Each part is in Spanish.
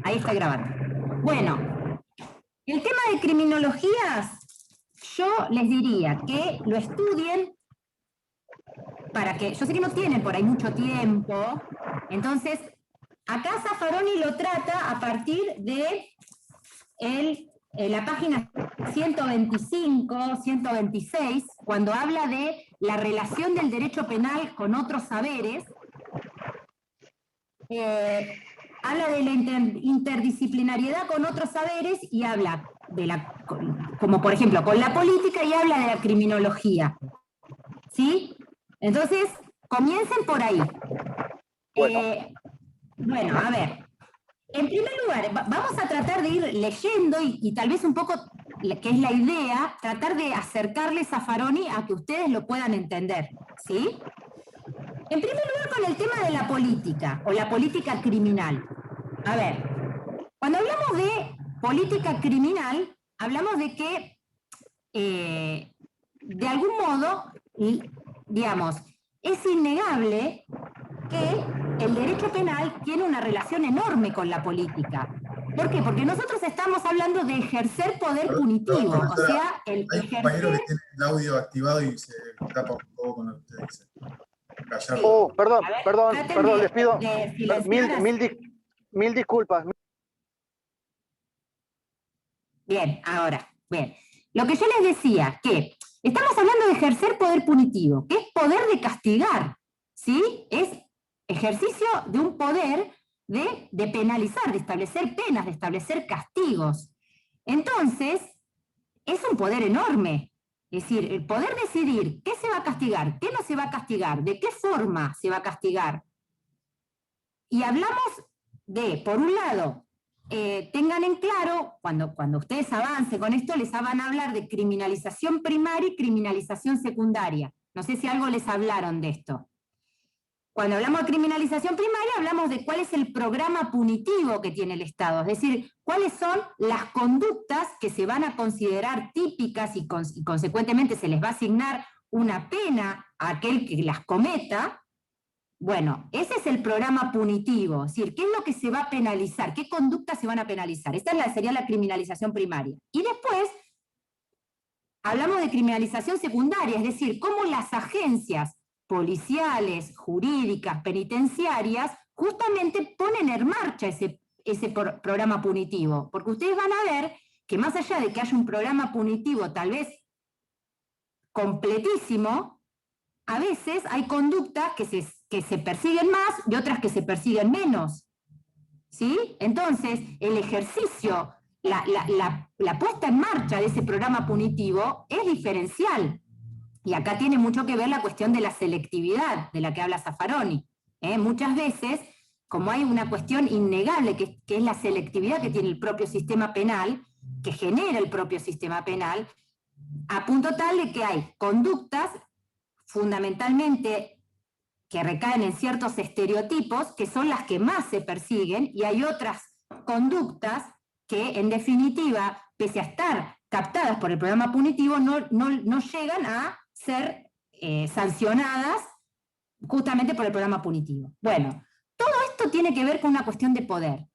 Ahí está grabando. Bueno, el tema de criminologías, yo les diría que lo estudien para que, yo sé que no tienen por ahí mucho tiempo, entonces, acá Zaffaroni lo trata a partir de la página 125, 126, cuando habla de la relación del derecho penal con otros saberes, habla de la interdisciplinariedad con otros saberes y habla de como por ejemplo con la política, y habla de la criminología. ¿Sí? Entonces, comiencen por ahí. Bueno, a ver. En primer lugar, vamos a tratar de ir leyendo y tal vez un poco, que es la idea, tratar de acercarles a Zaffaroni a que ustedes lo puedan entender, ¿sí? En primer lugar, con el tema de la política, o la política criminal. A ver, cuando hablamos de política criminal, hablamos de que, de algún modo, digamos, es innegable que el derecho penal tiene una relación enorme con la política. ¿Por qué? Porque nosotros estamos hablando de ejercer poder punitivo, o sea, el hay un compañero que tiene el audio activado y se escapa un poco con lo que usted dice. Sí. Oh, perdón, Ver, perdón, les pido mil disculpas. Bien, ahora, bien. Lo que yo les decía, que estamos hablando de ejercer poder punitivo, que es poder de castigar, ¿sí? Es ejercicio de un poder de penalizar, de establecer penas, de establecer castigos. Entonces, es un poder enorme. Es decir, el poder decidir qué se va a castigar, qué no se va a castigar, de qué forma se va a castigar. Y hablamos de, por un lado, tengan en claro, cuando ustedes avancen con esto, les van a hablar de criminalización primaria y criminalización secundaria. No sé si algo les hablaron de esto. Cuando hablamos de criminalización primaria, hablamos de cuál es el programa punitivo que tiene el Estado, es decir, cuáles son las conductas que se van a considerar típicas y consecuentemente se les va a asignar una pena a aquel que las cometa. Bueno, ese es el programa punitivo, es decir, ¿qué es lo que se va a penalizar? ¿Qué conductas se van a penalizar? Esta sería la criminalización primaria. Y después hablamos de criminalización secundaria, es decir, cómo las agencias policiales, jurídicas, penitenciarias, justamente ponen en marcha ese programa punitivo. Porque ustedes van a ver que más allá de que haya un programa punitivo tal vez completísimo, a veces hay conductas que se persiguen más y otras que se persiguen menos. ¿Sí? Entonces, el ejercicio, la puesta en marcha de ese programa punitivo es diferencial. Y acá tiene mucho que ver la cuestión de la selectividad de la que habla Zaffaroni. Muchas veces, como hay una cuestión innegable que es la selectividad que tiene el propio sistema penal, que genera el propio sistema penal, a punto tal de que hay conductas fundamentalmente que recaen en ciertos estereotipos, que son las que más se persiguen, y hay otras conductas que, en definitiva, pese a estar captadas por el programa punitivo, no llegan a ser sancionadas justamente por el programa punitivo. Bueno, todo esto tiene que ver con una cuestión de poder.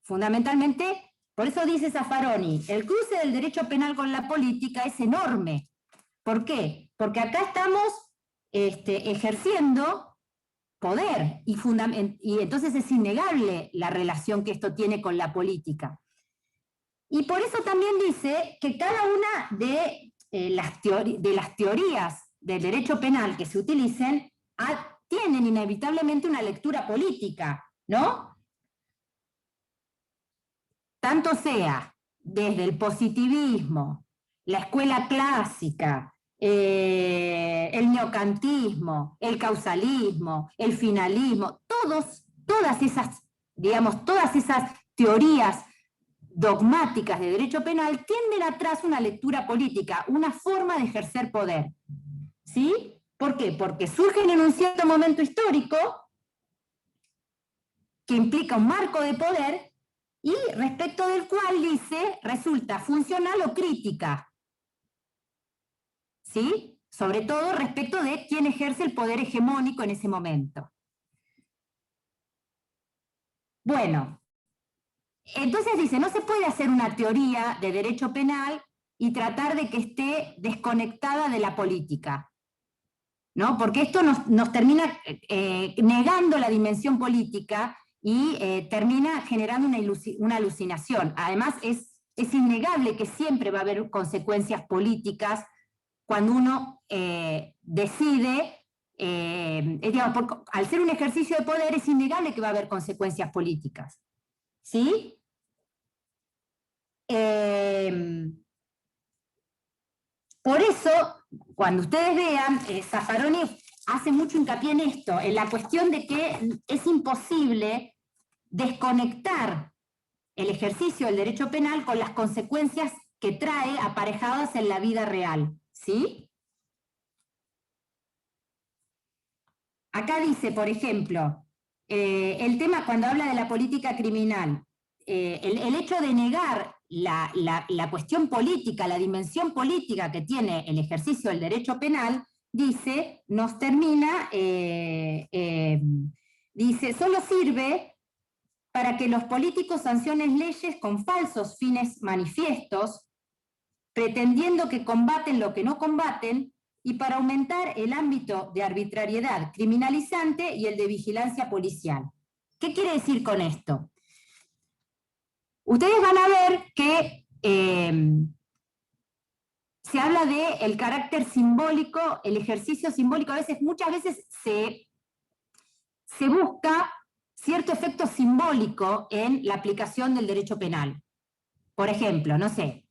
Fundamentalmente, por eso dice Zaffaroni, el cruce del derecho penal con la política es enorme. ¿Por qué? Porque acá estamos ejerciendo poder y entonces es innegable la relación que esto tiene con la política. Y por eso también dice que cada una de las teorías del derecho penal que se utilicen tienen inevitablemente una lectura política, ¿no? Tanto sea desde el positivismo, la escuela clásica, el neocantismo, el causalismo, el finalismo, todas esas teorías dogmáticas de derecho penal tienen atrás una lectura política, una forma de ejercer poder. ¿Sí? ¿Por qué? Porque surgen en un cierto momento histórico que implica un marco de poder y respecto del cual dice resulta funcional o crítica. ¿Sí? Sobre todo respecto de quién ejerce el poder hegemónico en ese momento. Bueno, Entonces dice, no se puede hacer una teoría de derecho penal y tratar de que esté desconectada de la política, ¿no? Porque esto nos termina negando la dimensión política y termina generando una alucinación. Además, es innegable que siempre va a haber consecuencias políticas cuando uno decide, digamos, al ser un ejercicio de poder, es innegable que va a haber consecuencias políticas. ¿Sí? Por eso, cuando ustedes vean, Zaffaroni hace mucho hincapié en esto, en la cuestión de que es imposible desconectar el ejercicio del derecho penal con las consecuencias que trae aparejadas en la vida real. ¿Sí? Acá dice, por ejemplo, el tema cuando habla de la política criminal, el hecho de negar la cuestión política, la dimensión política que tiene el ejercicio del derecho penal, dice, nos termina, dice, solo sirve para que los políticos sancionen leyes con falsos fines manifiestos, pretendiendo que combaten lo que no combaten, y para aumentar el ámbito de arbitrariedad criminalizante y el de vigilancia policial. ¿Qué quiere decir con esto? Ustedes van a ver que se habla del carácter simbólico, el ejercicio simbólico, muchas veces se busca cierto efecto simbólico en la aplicación del derecho penal. Por ejemplo, no sé,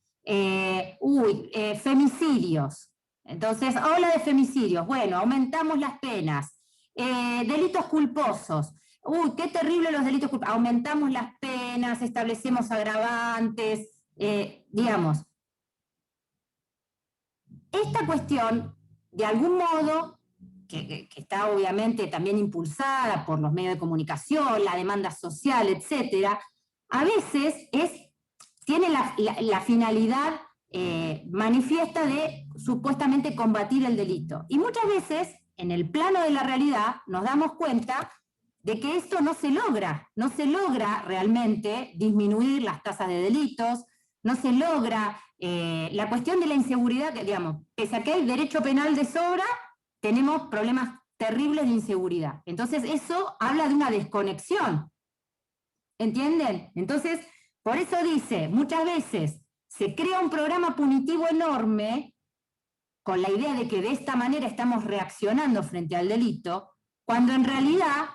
femicidios. Entonces, habla de femicidios, bueno, aumentamos las penas. Delitos culposos. Uy, qué terrible los delitos culposos. Aumentamos las penas, establecemos agravantes, digamos. Esta cuestión, de algún modo, que está obviamente también impulsada por los medios de comunicación, la demanda social, etcétera, a veces tiene la finalidad manifiesta de supuestamente combatir el delito. Y muchas veces, en el plano de la realidad, nos damos cuenta de que esto no se logra realmente disminuir las tasas de delitos, no se logra la cuestión de la inseguridad, que, digamos, pese a que hay derecho penal de sobra, tenemos problemas terribles de inseguridad. Entonces eso habla de una desconexión, ¿entienden? Entonces, por eso dice, muchas veces se crea un programa punitivo enorme con la idea de que de esta manera estamos reaccionando frente al delito, cuando en realidad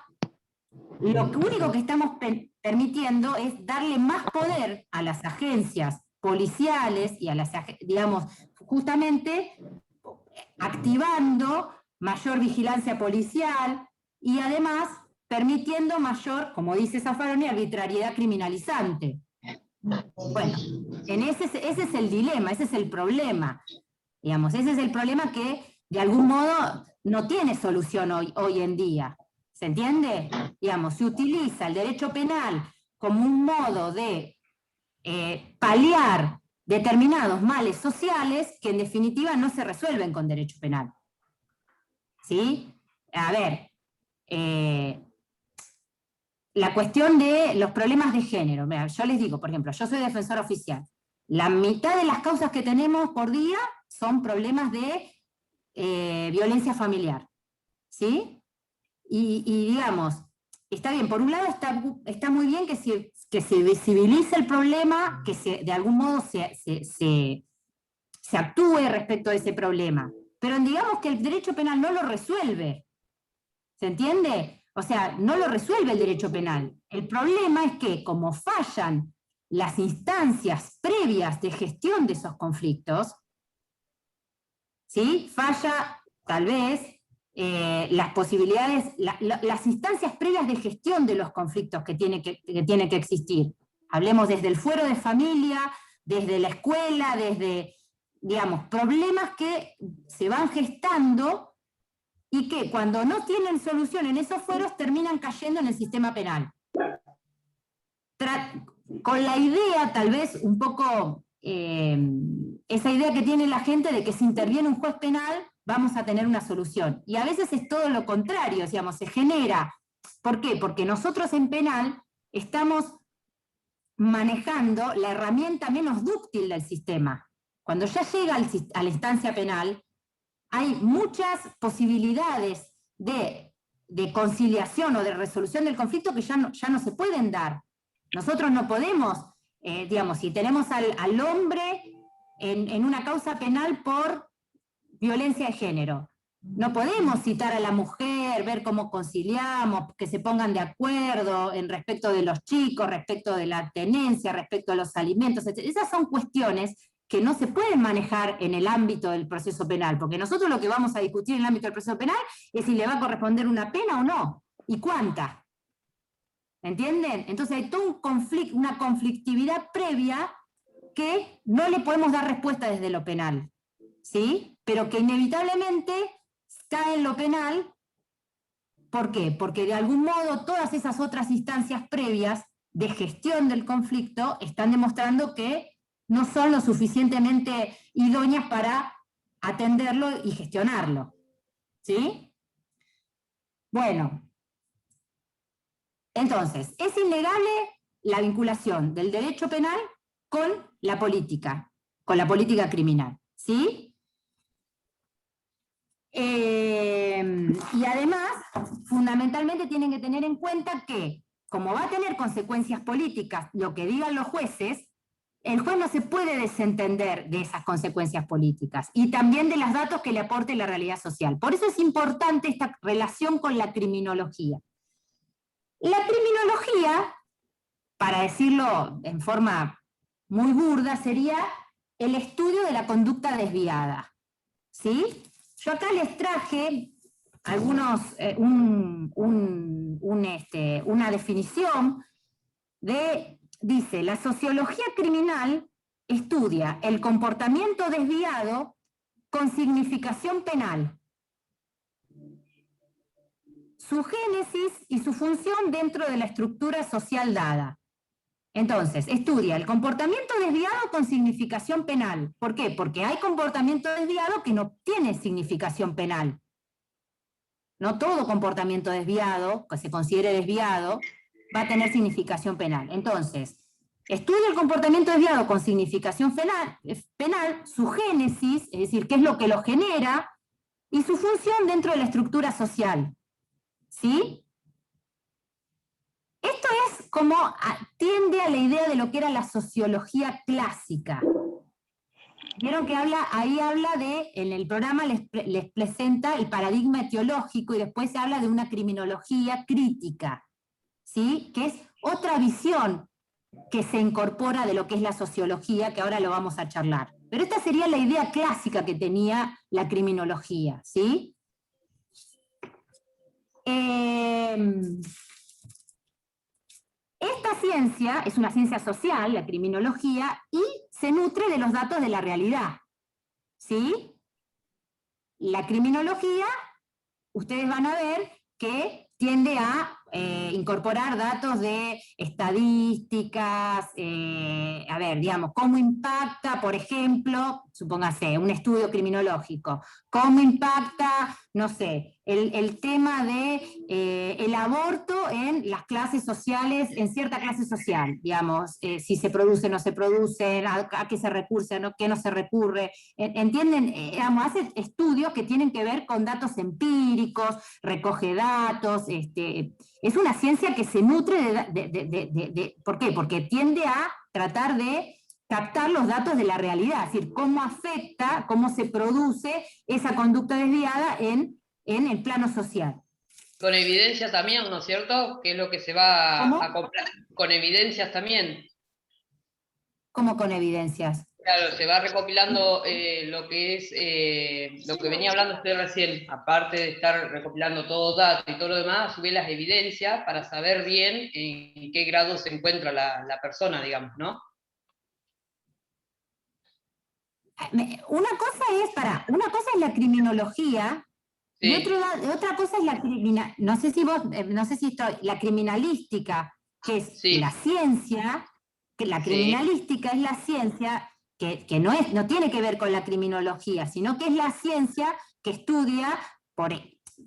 lo único que estamos permitiendo es darle más poder a las agencias policiales y a las, digamos, justamente activando mayor vigilancia policial y además permitiendo mayor, como dice Zaffaroni, arbitrariedad criminalizante. Bueno, ese es el dilema, ese es el problema. Digamos, ese es el problema que de algún modo no tiene solución hoy en día. ¿Se entiende? Digamos, se utiliza el derecho penal como un modo de paliar determinados males sociales que en definitiva no se resuelven con derecho penal. ¿Sí? A ver, la cuestión de los problemas de género. Mira, yo les digo, por ejemplo, yo soy defensora oficial. La mitad de las causas que tenemos por día son problemas de violencia familiar. ¿Sí? Y digamos, está bien, por un lado está muy bien que se visibilice el problema, que de algún modo se actúe respecto a ese problema. Pero digamos que el derecho penal no lo resuelve. ¿Se entiende? O sea, no lo resuelve el derecho penal. El problema es que, como fallan las instancias previas de gestión de esos conflictos, ¿sí? Falla, tal vez, las posibilidades, las instancias previas de gestión de los conflictos que tiene que existir. Hablemos desde el fuero de familia, desde la escuela, desde, digamos, problemas que se van gestando y que cuando no tienen solución en esos fueros terminan cayendo en el sistema penal. Con la idea, tal vez, un poco, esa idea que tiene la gente de que si interviene un juez penal, vamos a tener una solución. Y a veces es todo lo contrario, digamos, se genera. ¿Por qué? Porque nosotros en penal estamos manejando la herramienta menos dúctil del sistema. Cuando ya llega a la instancia penal, hay muchas posibilidades de conciliación o de resolución del conflicto que ya no se pueden dar. Nosotros no podemos, digamos, si tenemos al hombre en una causa penal por violencia de género, no podemos citar a la mujer, ver cómo conciliamos, que se pongan de acuerdo en respecto de los chicos, respecto de la tenencia, respecto de los alimentos, etc. Esas son cuestiones que no se pueden manejar en el ámbito del proceso penal, porque nosotros lo que vamos a discutir en el ámbito del proceso penal es si le va a corresponder una pena o no, y cuánta. ¿Entienden? Entonces hay todo un conflicto, una conflictividad previa que no le podemos dar respuesta desde lo penal, ¿sí? Pero que inevitablemente cae en lo penal. ¿Por qué? Porque de algún modo todas esas otras instancias previas de gestión del conflicto están demostrando que no son lo suficientemente idóneas para atenderlo y gestionarlo. ¿Sí? Bueno, entonces, es innegable la vinculación del derecho penal con la política criminal. ¿Sí? Y además, fundamentalmente tienen que tener en cuenta que, como va a tener consecuencias políticas lo que digan los jueces, el juez no se puede desentender de esas consecuencias políticas y también de los datos que le aporte la realidad social. Por eso es importante esta relación con la criminología. La criminología, para decirlo en forma muy burda, sería el estudio de la conducta desviada. ¿Sí? Yo acá les traje una definición dice, la sociología criminal estudia el comportamiento desviado con significación penal, su génesis y su función dentro de la estructura social dada. Entonces, estudia el comportamiento desviado con significación penal. ¿Por qué? Porque hay comportamiento desviado que no tiene significación penal. No todo comportamiento desviado, que se considere desviado, va a tener significación penal. Entonces, estudia el comportamiento desviado con significación penal, su génesis, es decir, qué es lo que lo genera, y su función dentro de la estructura social. ¿Sí? Esto es como tiende a la idea de lo que era la sociología clásica. Vieron que ahí habla en el programa les presenta el paradigma etiológico y después se habla de una criminología crítica, ¿sí? Que es otra visión que se incorpora de lo que es la sociología, que ahora lo vamos a charlar. Pero esta sería la idea clásica que tenía la criminología, ¿sí? Esta ciencia es una ciencia social, la criminología, y se nutre de los datos de la realidad. ¿Sí? La criminología, ustedes van a ver que tiende a incorporar datos de estadísticas, a ver, digamos, cómo impacta, por ejemplo, supóngase, un estudio criminológico, cómo impacta, no sé, el tema de el aborto en las clases sociales, en cierta clase social, digamos, si se produce, no se produce, a qué se recurre, a qué no se recurre, ¿entienden? Digamos, hace estudios que tienen que ver con datos empíricos, recoge datos, es una ciencia que se nutre ¿por qué? Porque tiende a tratar de captar los datos de la realidad, es decir, cómo afecta, cómo se produce esa conducta desviada en el plano social. Con evidencias también, ¿no es cierto? Que es lo que se va ¿Cómo? a comprar. Con evidencias también. ¿Cómo con evidencias? Claro, se va recopilando lo que es lo que venía hablando usted recién, aparte de estar recopilando todo datos y todo lo demás, subir las evidencias para saber bien en qué grado se encuentra la persona, digamos, ¿no? Una cosa es la criminología, sí. Y otra cosa es la no sé si la criminalística, que es sí. La ciencia, que la criminalística sí. Es la ciencia que no tiene que ver con la criminología, sino que es la ciencia que estudia,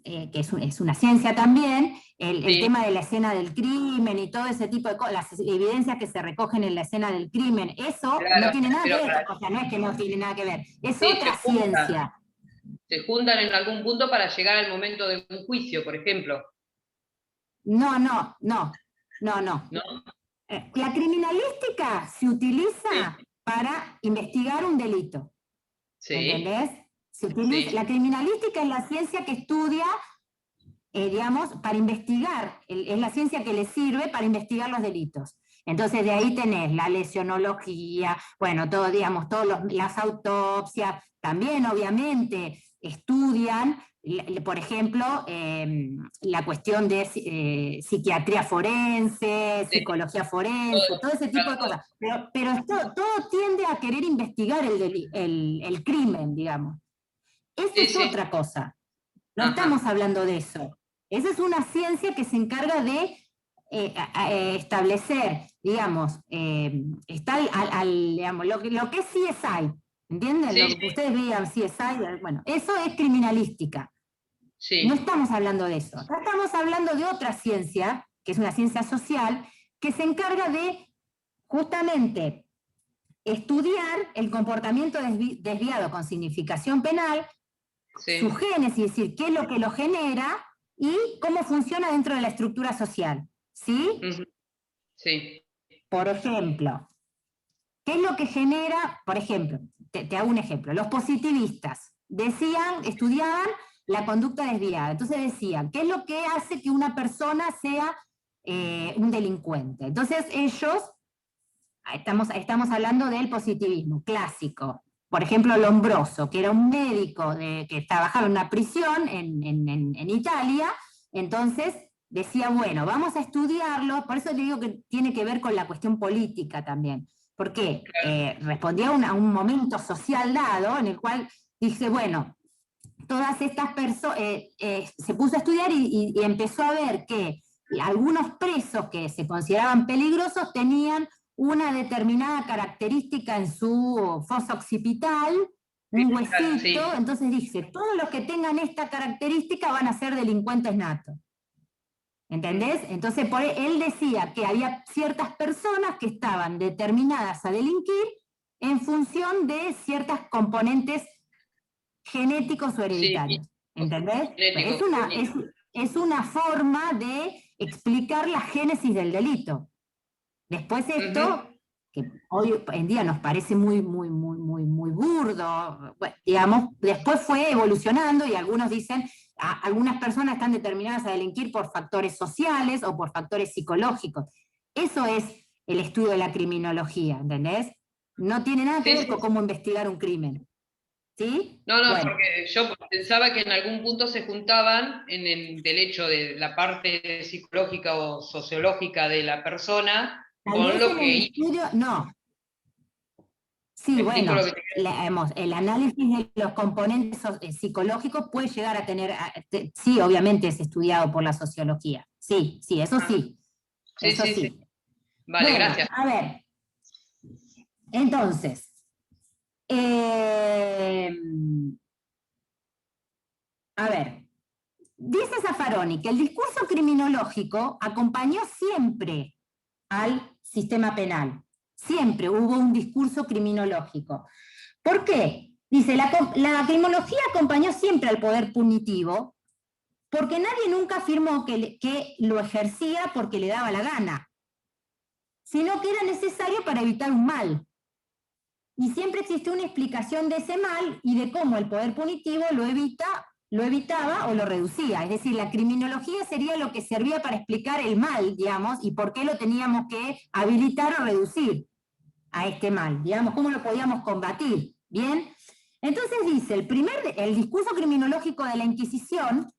que es una ciencia también, el Sí. tema de la escena del crimen y todo ese tipo de cosas, las evidencias que se recogen en la escena del crimen, eso no Claro, tiene nada que pero ver, o sea, no es que no tiene nada que ver, es sí, otra ciencia. se juntan en algún punto para llegar al momento de un juicio, por ejemplo, No, no, no, no, no. ¿no? La criminalística se utiliza Sí, para investigar un delito, sí, ¿entendés? sí. La criminalística es la ciencia que estudia, digamos, para investigar, es la ciencia que le sirve para investigar los delitos. Entonces de ahí tenés la lesionología, bueno, todo, digamos, las autopsias, también obviamente estudian, por ejemplo, la cuestión de psiquiatría forense, Sí, psicología todo, forense, todo ese tipo de todo. cosas. Pero todo tiende a querer investigar el crimen, digamos. Eso Sí, es sí, otra cosa. No estamos ajá, hablando de eso. Esa es una ciencia que se encarga de establecer, digamos, está digamos, lo que es CSI, ¿entienden? sí, Lo que ustedes veían CSI, bueno, eso es criminalística. No sí, estamos hablando de eso. Acá estamos hablando de otra ciencia, que es una ciencia social, que se encarga de justamente estudiar el comportamiento desviado con significación penal, su sí, génesis, es decir, qué es lo que lo genera y cómo funciona dentro de la estructura social. ¿Sí? ujú, sí, Por ejemplo, ¿qué es lo que genera? Por ejemplo, te hago un ejemplo. Los positivistas estudiaban la conducta desviada. Entonces decían, ¿qué es lo que hace que una persona sea un delincuente? Entonces ellos, estamos hablando del positivismo clásico. Por ejemplo, Lombroso, que era un médico que trabajaba en una prisión en Italia, entonces decía, bueno, vamos a estudiarlo, por eso le digo que tiene que ver con la cuestión política también, porque claro, respondía a un momento social dado en el cual dice, bueno, todas estas personas, se puso a estudiar y empezó a ver que algunos presos que se consideraban peligrosos tenían una determinada característica en su fosa occipital, un sí, huesito, entonces dice, todos los que tengan esta característica van a ser delincuentes natos. ¿Entendés? mm, Entonces él decía que había ciertas personas que estaban determinadas a delinquir en función de ciertas componentes genéticos o sí, hereditarios. ¿Entendés? genético, Es una forma de explicar la génesis del delito. Después ujú, esto, que hoy en día nos parece muy burdo, bueno, digamos, después fue evolucionando y algunos dicen, algunas personas están determinadas a delinquir por factores sociales o por factores psicológicos. Eso es el estudio de la criminología, ¿entendés? No tiene nada que sí, ver sí. con cómo investigar un crimen. ¿Sí? No, no, Bueno, porque yo pensaba que en algún punto se juntaban en el del hecho de la parte psicológica o sociológica de la persona tal con vez lo en el que hizo. estudio, no. Sí, ¿Me explico lo bueno, que te quiero el análisis de los componentes psicológicos puede llegar a tener, sí, obviamente es estudiado por la sociología. Sí, sí, eso decir? sí, Sí, eso sí, sí. sí. Vale, Bueno, gracias. a ver, entonces, eh, a ver, dice Zaffaroni que el discurso criminológico acompañó siempre al sistema penal. Siempre hubo un discurso criminológico. ¿Por qué? Dice, la criminología acompañó siempre al poder punitivo porque nadie nunca afirmó que lo ejercía porque le daba la gana, sino que era necesario para evitar un mal. Y siempre existió una explicación de ese mal y de cómo el poder punitivo lo evitaba o lo reducía. Es decir, la criminología sería lo que servía para explicar el mal, digamos, y por qué lo teníamos que habilitar o reducir a este mal, digamos, cómo lo podíamos combatir. Bien, entonces dice, el discurso criminológico de la Inquisición,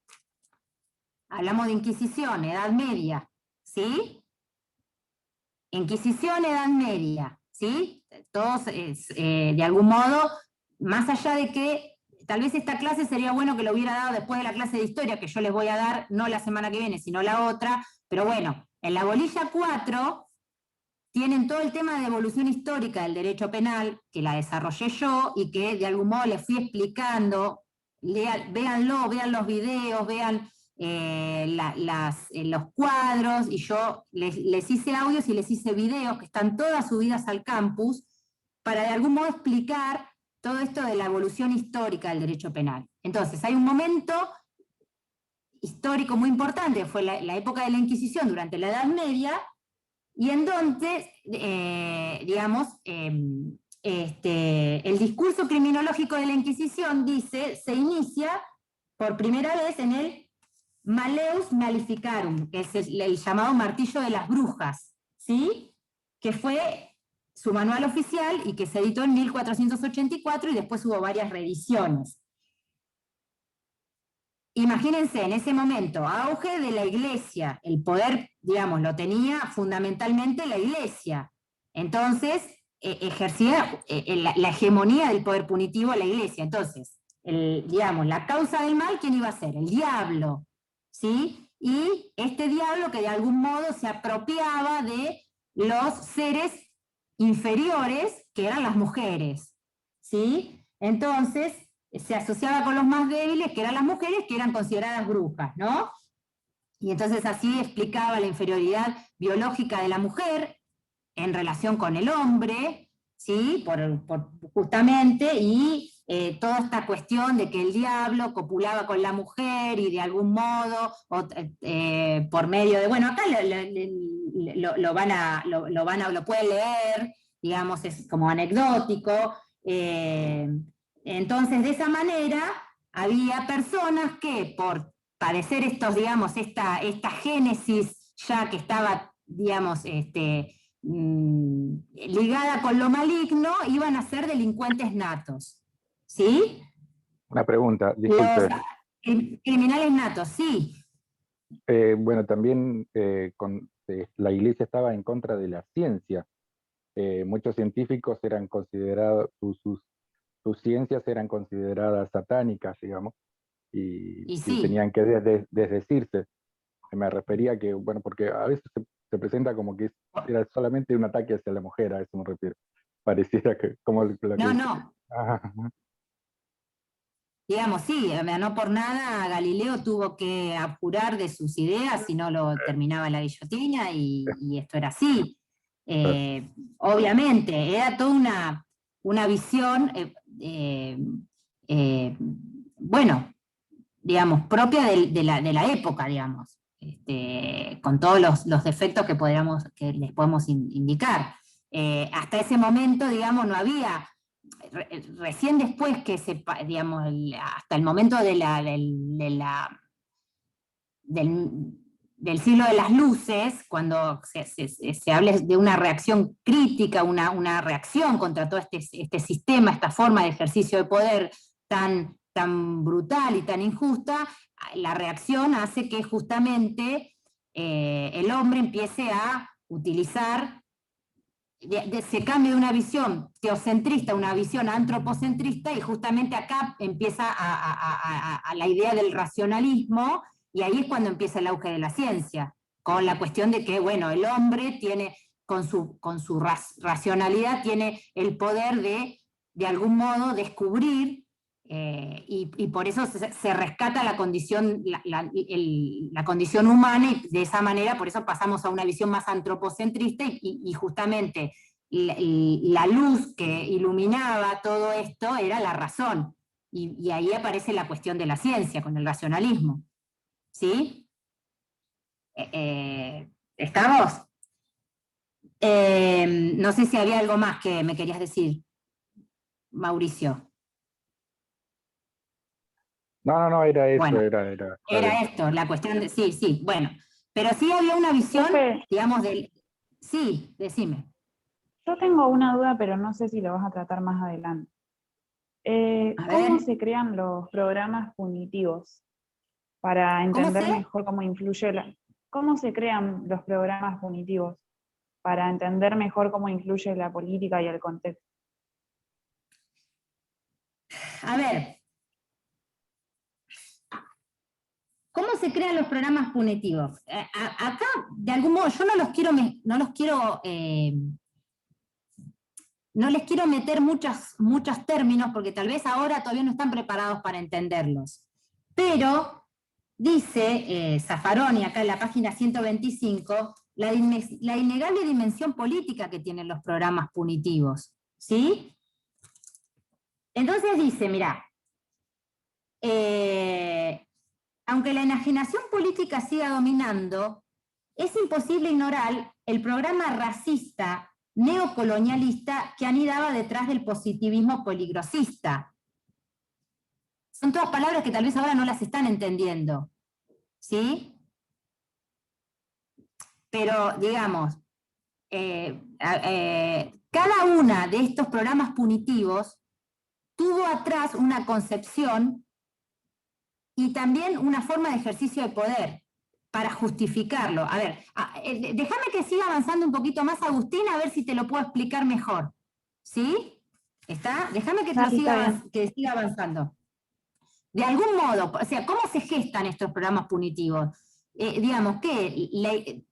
hablamos de Inquisición, Edad Media, ¿sí? Inquisición, Edad Media, ¿sí? Todos, de algún modo, más allá de que tal vez esta clase sería bueno que lo hubiera dado después de la clase de historia que yo les voy a dar, no la semana que viene, sino la otra, pero bueno, en la bolilla 4 tienen todo el tema de evolución histórica del derecho penal, que la desarrollé yo y que de algún modo les fui explicando véanlo, vean los videos, vean los cuadros, y yo les hice audios y les hice videos que están todas subidas al campus para de algún modo explicar todo esto de la evolución histórica del derecho penal. Entonces, hay un momento histórico muy importante, fue la época de la Inquisición durante la Edad Media, y entonces, digamos, el discurso criminológico de la Inquisición se inicia por primera vez en el Malleus Maleficarum, que es el llamado martillo de las brujas, ¿sí? Que fue su manual oficial y que se editó en 1484 y después hubo varias reediciones. Imagínense, en ese momento, auge de la Iglesia, el poder, digamos, lo tenía fundamentalmente la Iglesia. Entonces, ejercía la hegemonía del poder punitivo la Iglesia. Entonces, digamos, la causa del mal, ¿quién iba a ser? El diablo, ¿sí? Y este diablo que de algún modo se apropiaba de los seres inferiores, que eran las mujeres, ¿sí? Entonces, se asociaba con los más débiles, que eran las mujeres, que eran consideradas brujas, ¿no? Y entonces así explicaba la inferioridad biológica de la mujer en relación con el hombre, ¿sí? Justamente, y toda esta cuestión de que el diablo copulaba con la mujer y de algún modo, por medio de, bueno, acá lo pueden leer, digamos, es como anecdótico. Entonces, de esa manera, había personas que por padecer estos, digamos, esta génesis ya que estaba, digamos, ligada con lo maligno, iban a ser delincuentes natos. ¿Sí? Una pregunta, disculpe. Los criminales natos, sí. Bueno, también la Iglesia estaba en contra de la ciencia. Muchos científicos eran considerados, sus ciencias eran consideradas satánicas, digamos, y sí, tenían que desdecirse. Me refería a que, bueno, porque a veces se presenta como que era solamente un ataque hacia la mujer, a eso me refiero. Pareciera que, como lo que... No. Digamos, sí, no por nada Galileo tuvo que abjurar de sus ideas si no lo terminaba la guillotina, y esto era así. Obviamente, era toda una visión, bueno, digamos, propia de la época, digamos, con todos los defectos que les podemos indicar. Hasta ese momento, digamos, no había... Recién después que digamos, hasta el momento del siglo de las luces, cuando se habla de una reacción crítica, una reacción contra todo este sistema, esta forma de ejercicio de poder tan brutal y tan injusta, la reacción hace que justamente el hombre empiece a utilizar, se cambia de una visión teocentrista a una visión antropocentrista, y justamente acá empieza a la idea del racionalismo, y ahí es cuando empieza el auge de la ciencia, con la cuestión de que, bueno, el hombre tiene, con su racionalidad, tiene el poder de algún modo descubrir, y por eso se rescata la condición, la condición humana, y de esa manera, por eso pasamos a una visión más antropocentrista, y justamente la luz que iluminaba todo esto era la razón, y ahí aparece la cuestión de la ciencia, con el racionalismo. ¿Sí? ¿Estamos? No sé si había algo más que me querías decir, Mauricio. No, era eso, bueno, era esto, la cuestión de, sí, bueno, pero sí había una visión, digamos, del... Sí, decime. Yo tengo una duda, pero no sé si lo vas a tratar más adelante. ¿Cómo se crean los programas punitivos? Para entender mejor cómo influye ¿Cómo se crean los programas punitivos? Para entender mejor cómo influye la política y el contexto. A ver, ¿cómo se crean los programas punitivos? Acá, de algún modo, yo no los quiero no les quiero meter muchos términos, porque tal vez ahora todavía no están preparados para entenderlos. Pero dice Zaffaroni, acá en la página 125, la innegable dimensión política que tienen los programas punitivos, ¿sí? Entonces dice, mirá, aunque la enajenación política siga dominando, es imposible ignorar el programa racista, neocolonialista que anidaba detrás del positivismo peligrosista. Son todas palabras que tal vez ahora no las están entendiendo, ¿sí? Pero, digamos, cada una de estos programas punitivos tuvo atrás una concepción y también una forma de ejercicio de poder para justificarlo. A ver, déjame que siga avanzando un poquito más, Agustín, a ver si te lo puedo explicar mejor. ¿Sí? ¿Está? Déjame que siga avanzando. De algún modo, o sea, ¿cómo se gestan estos programas punitivos? Digamos,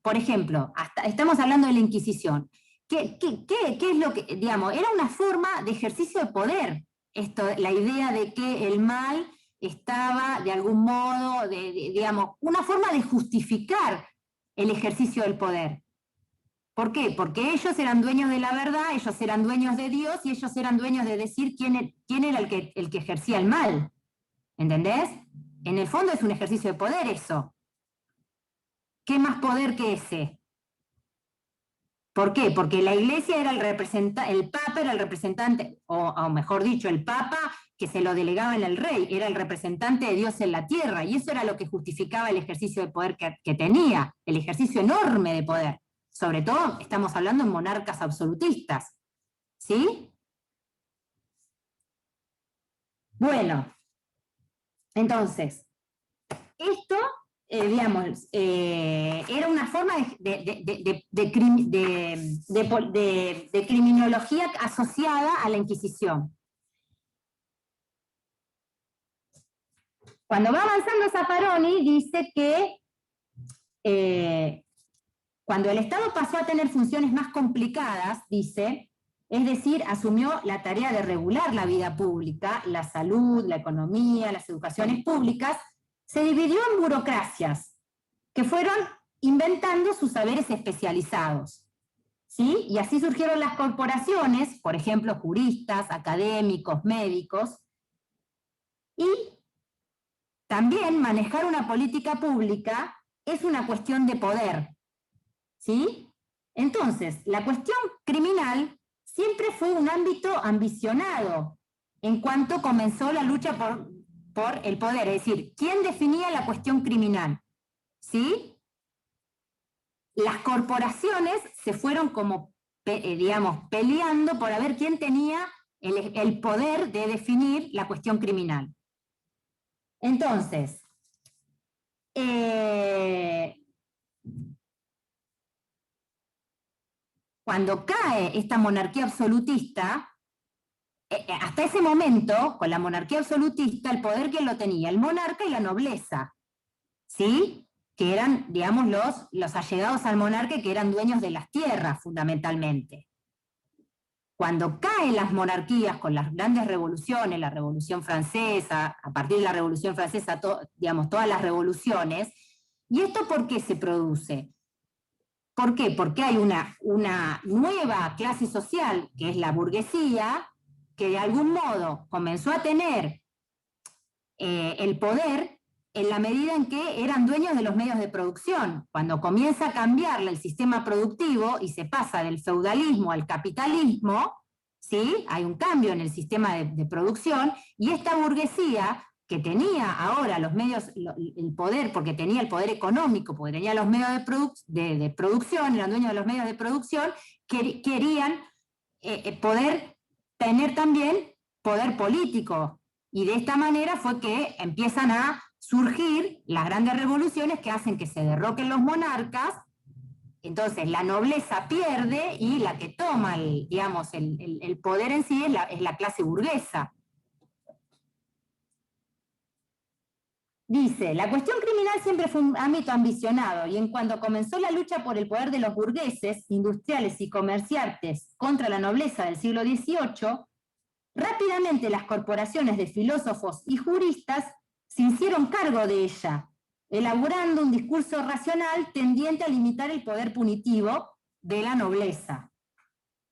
por ejemplo, estamos hablando de la Inquisición. ¿Qué es lo que, digamos, era una forma de ejercicio de poder? La idea de que el mal estaba de algún modo, digamos, una forma de justificar el ejercicio del poder. ¿Por qué? Porque ellos eran dueños de la verdad, ellos eran dueños de Dios y ellos eran dueños de decir quién era el que ejercía el mal. ¿Entendés? En el fondo es un ejercicio de poder eso. ¿Qué más poder que ese? ¿Por qué? Porque la iglesia era el papa era el representante, o mejor dicho, el papa que se lo delegaba en el rey, era el representante de Dios en la tierra, y eso era lo que justificaba el ejercicio de poder que tenía, el ejercicio enorme de poder. Sobre todo, estamos hablando en monarcas absolutistas. ¿Sí? Bueno, entonces, esto, digamos, era una forma de criminología asociada a la Inquisición. Cuando va avanzando Zaffaroni, dice que cuando el Estado pasó a tener funciones más complicadas, dice, es decir, asumió la tarea de regular la vida pública, la salud, la economía, las educaciones públicas, se dividió en burocracias, que fueron inventando sus saberes especializados. ¿Sí? Y así surgieron las corporaciones, por ejemplo, juristas, académicos, médicos, y también manejar una política pública es una cuestión de poder. ¿Sí? Entonces, la cuestión criminal siempre fue un ámbito ambicionado en cuanto comenzó la lucha por el poder, es decir, ¿quién definía la cuestión criminal? ¿Sí? Las corporaciones se fueron como, digamos, peleando por ver quién tenía el poder de definir la cuestión criminal. Entonces, cuando cae esta monarquía absolutista, hasta ese momento, con la monarquía absolutista, el poder que lo tenía el monarca y la nobleza, ¿sí? Que eran, digamos, los allegados al monarca, que eran dueños de las tierras, fundamentalmente. Cuando caen las monarquías con las grandes revoluciones, la Revolución Francesa, a partir de la Revolución Francesa, digamos, todas las revoluciones, ¿y esto por qué se produce? ¿Por qué? Porque hay una nueva clase social, que es la burguesía, que de algún modo comenzó a tener el poder en la medida en que eran dueños de los medios de producción. Cuando comienza a cambiar el sistema productivo y se pasa del feudalismo al capitalismo, ¿sí? Hay un cambio en el sistema de producción, y esta burguesía, que tenía ahora los medios, el poder, porque tenía el poder económico, porque tenía los medios de producción, eran dueños de los medios de producción, querían poder tener también poder político. Y de esta manera fue que empiezan a surgir las grandes revoluciones que hacen que se derroquen los monarcas. Entonces la nobleza pierde y la que toma digamos, el poder en sí es la clase burguesa. Dice, la cuestión criminal siempre fue un ámbito ambicionado, y en cuanto comenzó la lucha por el poder de los burgueses, industriales y comerciantes contra la nobleza del siglo XVIII, rápidamente las corporaciones de filósofos y juristas se hicieron cargo de ella, elaborando un discurso racional tendiente a limitar el poder punitivo de la nobleza.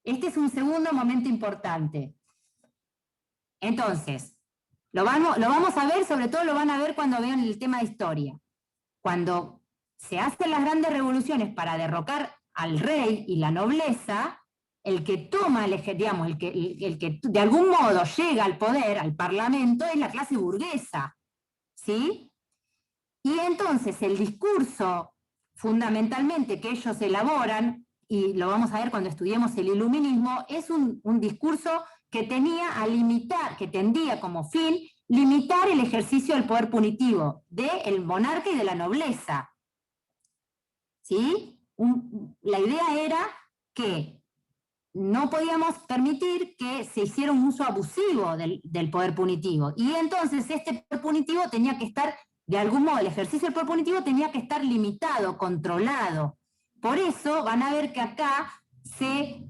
Este es un segundo momento importante. Entonces, lo vamos a ver, sobre todo lo van a ver cuando vean el tema de historia. Cuando se hacen las grandes revoluciones para derrocar al rey y la nobleza, el que toma, digamos, el que de algún modo llega al poder, al parlamento, es la clase burguesa, ¿sí? Y entonces el discurso, fundamentalmente, que ellos elaboran, y lo vamos a ver cuando estudiemos el iluminismo, es un discurso que tendía como fin limitar el ejercicio del poder punitivo del monarca y de la nobleza. ¿Sí? La idea era que no podíamos permitir que se hiciera un uso abusivo del poder punitivo. Y entonces este poder punitivo tenía que estar, de algún modo, el ejercicio del poder punitivo tenía que estar limitado, controlado. Por eso van a ver que acá se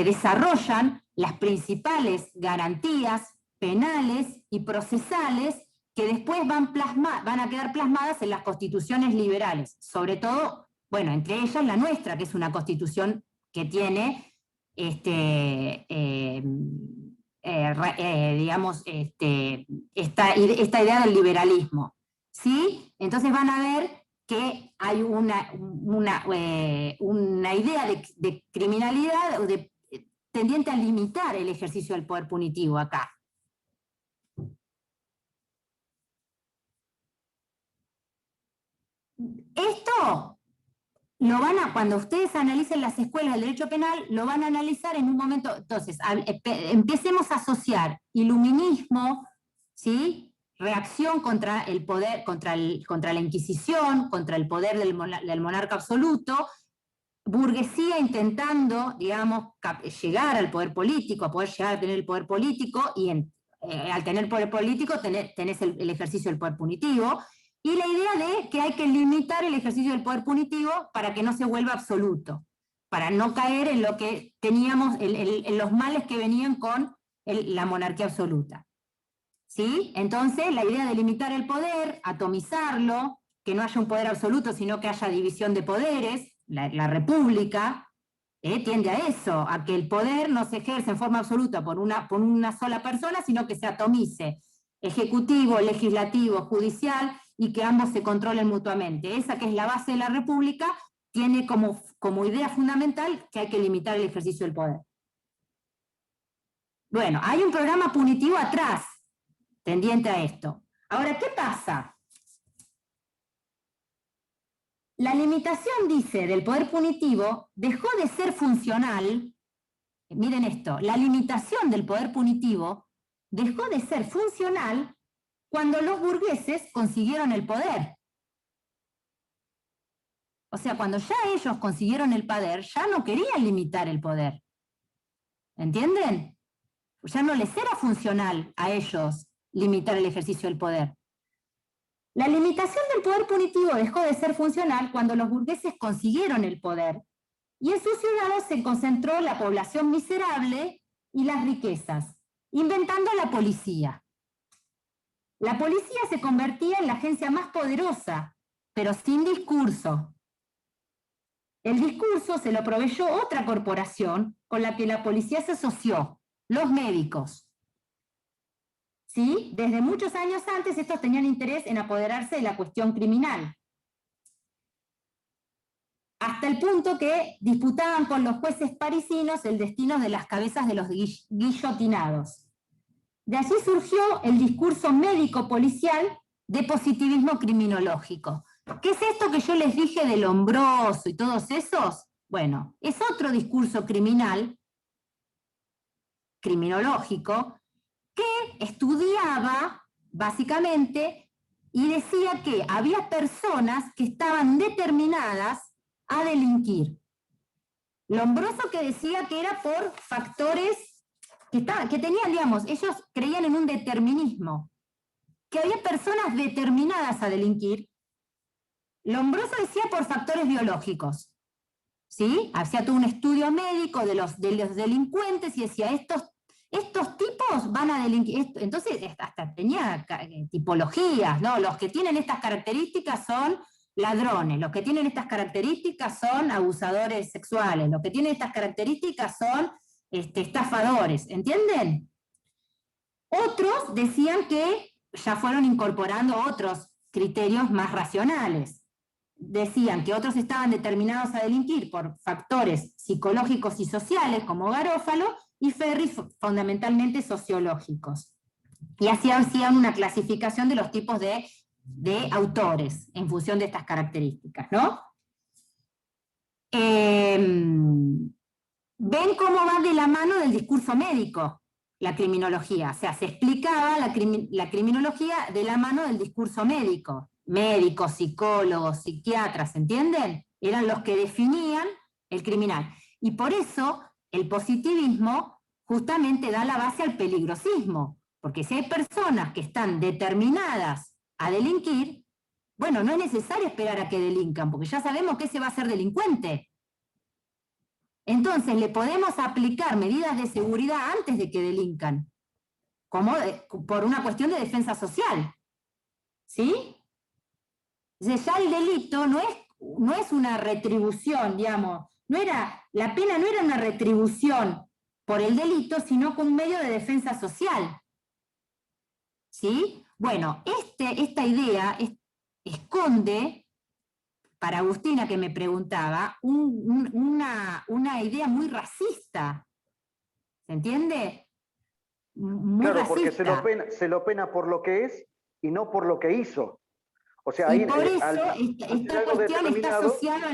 desarrollan las principales garantías penales y procesales que después van a quedar plasmadas en las constituciones liberales, sobre todo, bueno, entre ellas la nuestra, que es una constitución que tiene digamos, esta idea del liberalismo, ¿sí? Entonces van a ver que hay una idea de criminalidad tendiente a limitar el ejercicio del poder punitivo acá. Esto cuando ustedes analicen las escuelas del derecho penal, lo van a analizar en un momento. Entonces, empecemos a asociar iluminismo, ¿sí? Reacción contra el poder, contra la Inquisición, contra el poder del monarca absoluto, burguesía intentando, digamos, llegar al poder político, a poder llegar a tener el poder político, y al tener poder político tenés el ejercicio del poder punitivo, y la idea de que hay que limitar el ejercicio del poder punitivo para que no se vuelva absoluto, para no caer en lo que teníamos, en los males que venían con la monarquía absoluta. ¿Sí? Entonces, la idea de limitar el poder, atomizarlo, que no haya un poder absoluto, sino que haya división de poderes, la república, tiende a eso, a que el poder no se ejerce en forma absoluta por una sola persona, sino que se atomice, ejecutivo, legislativo, judicial, y que ambos se controlen mutuamente. Esa, que es la base de la república, tiene como idea fundamental que hay que limitar el ejercicio del poder. Bueno, hay un programa punitivo atrás, tendiente a esto. Ahora, ¿qué pasa? La limitación, dice, del poder punitivo dejó de ser funcional. Miren esto, la limitación del poder punitivo dejó de ser funcional cuando los burgueses consiguieron el poder. O sea, cuando ya ellos consiguieron el poder, ya no querían limitar el poder. ¿Entienden? Ya no les era funcional a ellos limitar el ejercicio del poder. La limitación del poder punitivo dejó de ser funcional cuando los burgueses consiguieron el poder, y en sus ciudades se concentró la población miserable y las riquezas, inventando la policía. La policía se convertía en la agencia más poderosa, pero sin discurso. El discurso se lo proveyó otra corporación con la que la policía se asoció, los médicos. ¿Sí? Desde muchos años antes, estos tenían interés en apoderarse de la cuestión criminal, hasta el punto que disputaban con los jueces parisinos el destino de las cabezas de los guillotinados. De allí surgió el discurso médico-policial de positivismo criminológico. ¿Qué es esto que yo les dije de Lombroso y todos esos? Bueno, es otro discurso criminológico, que estudiaba, básicamente, y decía que había personas que estaban determinadas a delinquir. Lombroso, que decía que era por factores que tenían, digamos, ellos creían en un determinismo. que había personas determinadas a delinquir. Lombroso decía por factores biológicos, ¿sí? Hacía todo un estudio médico de los delincuentes y decía, estos tipos van a delinquir. Entonces, hasta tenía tipologías, ¿no? Los que tienen estas características son ladrones, los que tienen estas características son abusadores sexuales, los que tienen estas características son estafadores, ¿entienden? Otros decían que ya fueron incorporando otros criterios más racionales. Decían que otros estaban determinados a delinquir por factores psicológicos y sociales, como Garófalo, y Ferris fundamentalmente sociológicos. Y hacían una clasificación de los tipos de autores en función de estas características, ¿no? Ven cómo va de la mano del discurso médico la criminología, o sea, se explicaba la criminología de la mano del discurso médico. Médicos, psicólogos, psiquiatras, ¿entienden? Eran los que definían el criminal. Y por eso el positivismo justamente da la base al peligrosismo, porque si hay personas que están determinadas a delinquir, bueno, no es necesario esperar a que delincan, porque ya sabemos que ese va a ser delincuente. Entonces le podemos aplicar medidas de seguridad antes de que delincan, como por una cuestión de defensa social. ¿Sí? Entonces ya el delito no es una retribución, digamos, la pena no era una retribución por el delito, sino como un medio de defensa social. ¿Sí? Bueno, esta idea esconde, para Agustina que me preguntaba, una idea muy racista. ¿Se entiende? Muy claro, racista. porque se lo pena por lo que es y no por lo que hizo. O sea, y por eso esta cuestión está asociada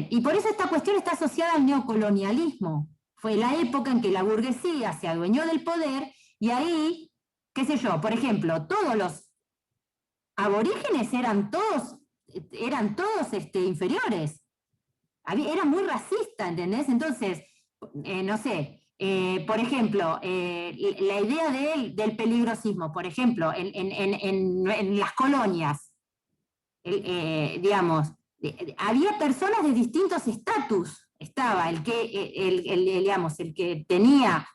y por eso esta cuestión está asociada al neocolonialismo. Fue la época en que la burguesía se adueñó del poder y ahí, qué sé yo, por ejemplo, todos los aborígenes eran todos inferiores. Era muy racista, ¿entendés? Entonces, no sé, por ejemplo, la idea del peligrosismo, por ejemplo, en las colonias, digamos, había personas de distintos estatus. Estaba el que tenía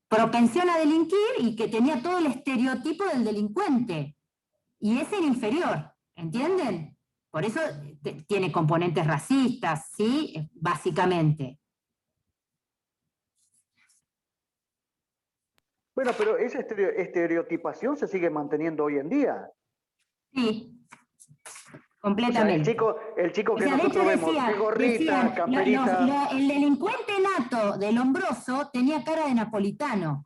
propensión a delinquir y que tenía todo el estereotipo del delincuente. Y ese era inferior, ¿entienden? Por eso tiene componentes racistas, ¿sí? Básicamente. Bueno, pero esa estereotipación se sigue manteniendo hoy en día. Sí, completamente. O sea, el chico que nosotros vemos, de gorrita, camperita. El delincuente nato de Lombroso tenía cara de napolitano.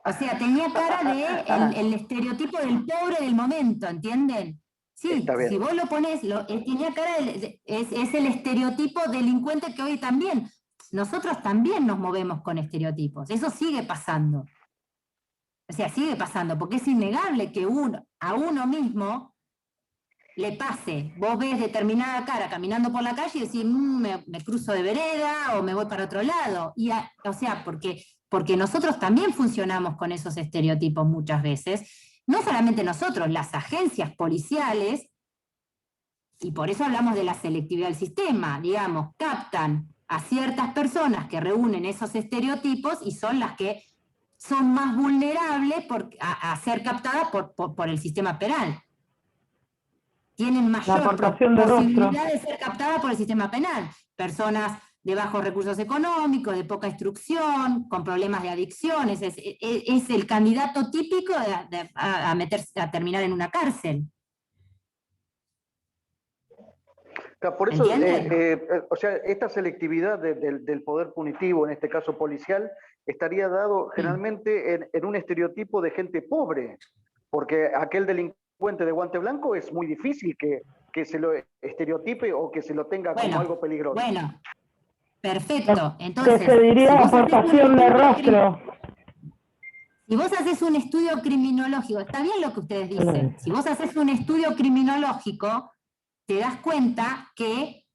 O sea, tenía cara de el estereotipo del pobre del momento, ¿entienden? Sí, si vos lo ponés, tenía cara es el estereotipo delincuente que hoy también. Nosotros también nos movemos con estereotipos. Eso sigue pasando. O sea, sigue pasando, porque es innegable que a uno mismo le pase. Vos ves determinada cara caminando por la calle y decís, me cruzo de vereda o me voy para otro lado. O sea, porque nosotros también funcionamos con esos estereotipos muchas veces. No solamente nosotros, las agencias policiales, y por eso hablamos de la selectividad del sistema, digamos, captan a ciertas personas que reúnen esos estereotipos y son las que son más vulnerables a ser captadas por el sistema penal. Tienen mayor posibilidad de ser captadas por el sistema penal. Personas de bajos recursos económicos, de poca instrucción, con problemas de adicciones. Es el candidato típico a terminar en una cárcel. Por eso, o sea, esta selectividad del poder punitivo, en este caso policial, estaría dado generalmente en un estereotipo de gente pobre, porque aquel delincuente de guante blanco es muy difícil que se lo estereotipe o que se lo tenga como algo peligroso. Bueno, perfecto. Entonces, que se diría aportación de rostro. Si vos haces un estudio criminológico, está bien lo que ustedes dicen, si vos haces un estudio criminológico, te das cuenta que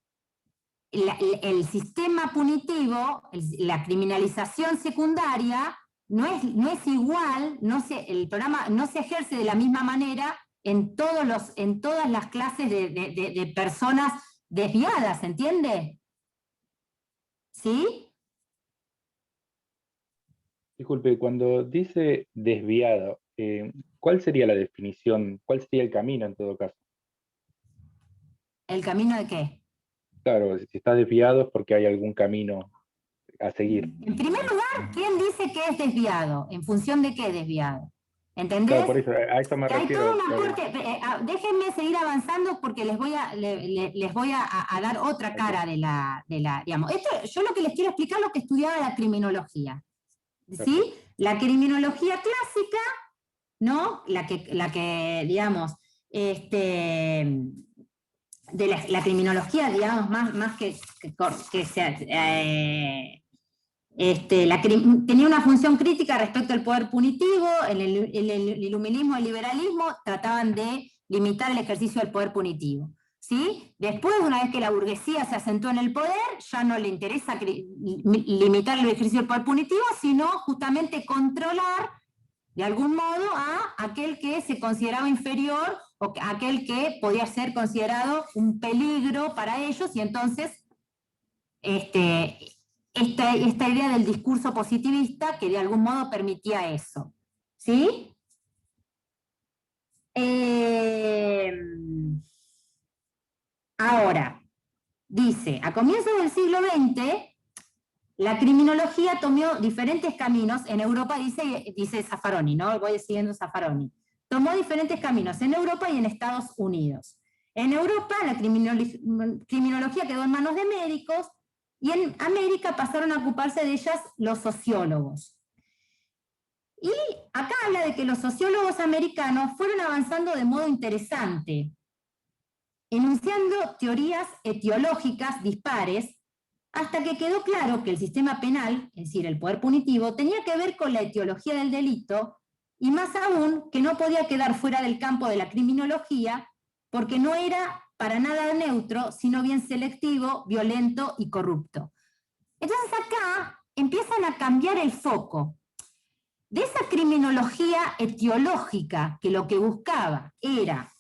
el sistema punitivo, la criminalización secundaria, no es igual, el programa no se ejerce de la misma manera en todas las clases de personas desviadas, ¿entiende? ¿Sí? Disculpe, cuando dice desviado, ¿cuál sería la definición? ¿Cuál sería el camino en todo caso? ¿El camino de qué? Claro, si está desviado es porque hay algún camino a seguir. En primer lugar, ¿quién dice que es desviado? ¿En función de qué desviado? ¿Entendés? Claro, por eso, a eso me refiero. Déjenme seguir avanzando porque les voy a dar otra cara de la digamos. Yo lo que les quiero explicar es lo que estudiaba la criminología. ¿Sí? La criminología clásica, ¿no? La que digamos, de la criminología, digamos, más que sea, tenía una función crítica respecto al poder punitivo. El iluminismo y el liberalismo trataban de limitar el ejercicio del poder punitivo. ¿Sí? Después, una vez que la burguesía se asentó en el poder, ya no le interesa limitar el ejercicio del poder punitivo, sino justamente controlar de algún modo a aquel que se consideraba inferior o aquel que podía ser considerado un peligro para ellos, y entonces esta idea del discurso positivista que de algún modo permitía eso. ¿Sí? Ahora, dice, a comienzos del siglo XX, la criminología tomó diferentes caminos. En Europa, dice Zaffaroni, ¿no? Voy siguiendo Zaffaroni. Tomó diferentes caminos en Europa y en Estados Unidos. En Europa, la criminología quedó en manos de médicos, y en América pasaron a ocuparse de ellas los sociólogos. Y acá habla de que los sociólogos americanos fueron avanzando de modo interesante, enunciando teorías etiológicas dispares, hasta que quedó claro que el sistema penal, es decir, el poder punitivo, tenía que ver con la etiología del delito, y más aún que no podía quedar fuera del campo de la criminología, porque no era para nada neutro, sino bien selectivo, violento y corrupto. Entonces acá empiezan a cambiar el foco de esa criminología etiológica, que lo que buscaba era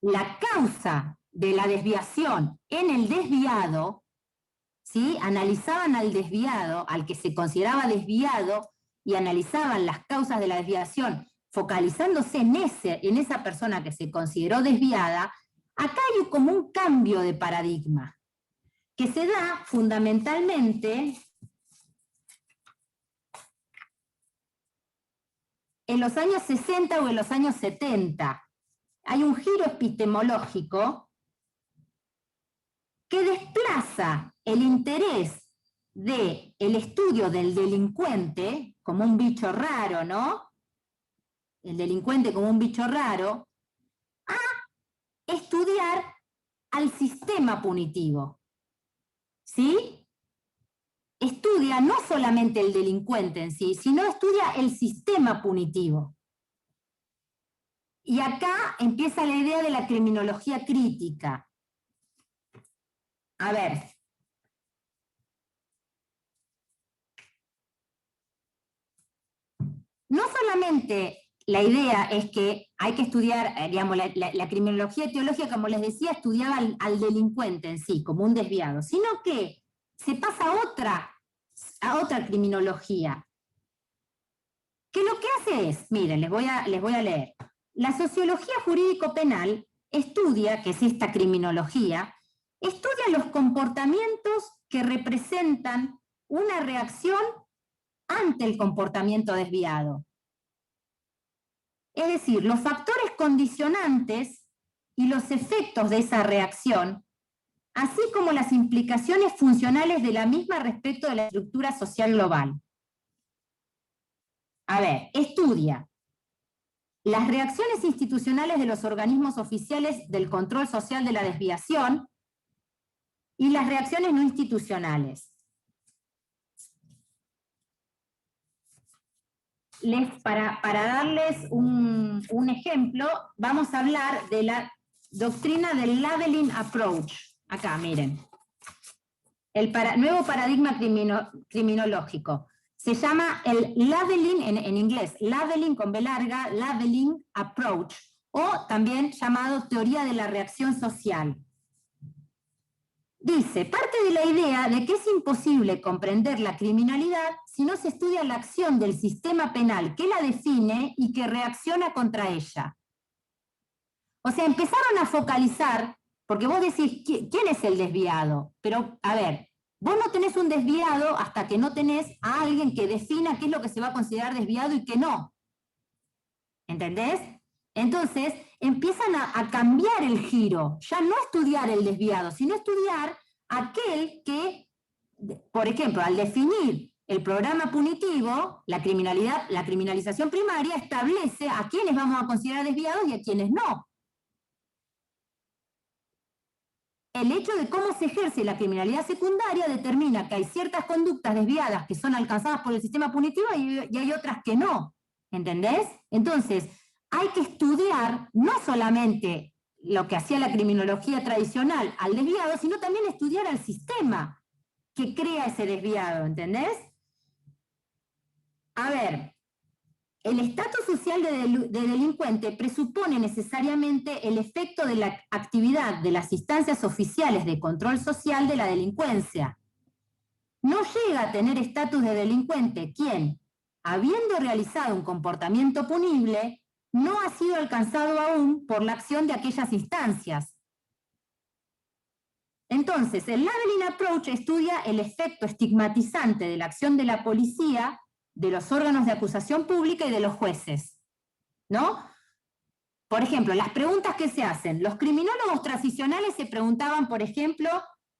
la causa de la desviación en el desviado, ¿sí? Analizaban al desviado, al que se consideraba desviado, y analizaban las causas de la desviación, focalizándose en esa persona que se consideró desviada. Acá hay como un cambio de paradigma, que se da fundamentalmente en los años 60 o en los años 70. Hay un giro epistemológico que desplaza el interés del estudio del delincuente como un bicho raro, ¿no? El delincuente como un bicho raro, a estudiar al sistema punitivo. ¿Sí? Estudia no solamente el delincuente en sí, sino estudia el sistema punitivo. Y acá empieza la idea de la criminología crítica. A ver. No solamente la idea es que hay que estudiar, digamos, la criminología etiológica, como les decía, estudiaba al delincuente en sí, como un desviado, sino que se pasa a otra criminología, que lo que hace es, miren, les voy a leer. La sociología jurídico-penal estudia, que es esta criminología, estudia los comportamientos que representan una reacción ante el comportamiento desviado. Es decir, los factores condicionantes y los efectos de esa reacción, así como las implicaciones funcionales de la misma respecto de la estructura social global. A ver, estudia las reacciones institucionales de los organismos oficiales del control social de la desviación y las reacciones no institucionales. Para darles un ejemplo, vamos a hablar de la doctrina del labeling approach. Acá, miren. El nuevo paradigma criminológico. se llama el labeling, en inglés, labeling con B larga, labeling approach, o también llamado teoría de la reacción social. Dice, parte de la idea de que es imposible comprender la criminalidad si no se estudia la acción del sistema penal que la define y que reacciona contra ella. O sea, empezaron a focalizar, porque vos decís, ¿quién es el desviado? Pero, a ver, vos no tenés un desviado hasta que no tenés a alguien que defina qué es lo que se va a considerar desviado y qué no. ¿Entendés? Entonces, empiezan a cambiar el giro, ya no estudiar el desviado, sino estudiar aquel que, por ejemplo, al definir el programa punitivo, la criminalización primaria establece a quiénes vamos a considerar desviados y a quiénes no. El hecho de cómo se ejerce la criminalidad secundaria determina que hay ciertas conductas desviadas que son alcanzadas por el sistema punitivo y hay otras que no. ¿Entendés? Entonces, hay que estudiar no solamente lo que hacía la criminología tradicional al desviado, sino también estudiar al sistema que crea ese desviado, ¿entendés? A ver, el estatus social de delincuente presupone necesariamente el efecto de la actividad de las instancias oficiales de control social de la delincuencia. No llega a tener estatus de delincuente quien, habiendo realizado un comportamiento punible, no ha sido alcanzado aún por la acción de aquellas instancias. Entonces, el labeling approach estudia el efecto estigmatizante de la acción de la policía, de los órganos de acusación pública y de los jueces, ¿no? Por ejemplo, las preguntas que se hacen. Los criminólogos transicionales se preguntaban, por ejemplo,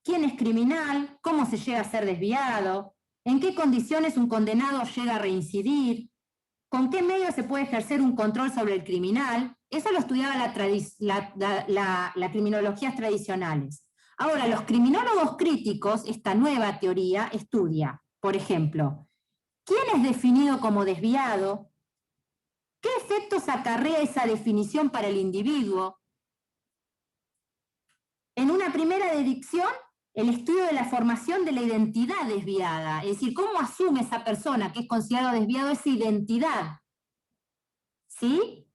¿quién es criminal? ¿Cómo se llega a ser desviado? ¿En qué condiciones un condenado llega a reincidir? ¿Con qué medios se puede ejercer un control sobre el criminal? Eso lo estudiaba la criminologías tradicionales. Ahora, los criminólogos críticos, esta nueva teoría, estudia, por ejemplo, ¿quién es definido como desviado? ¿Qué efectos acarrea esa definición para el individuo? En una primera dedicción, el estudio de la formación de la identidad desviada, es decir, cómo asume esa persona que es considerado desviado esa identidad. ¿Sí?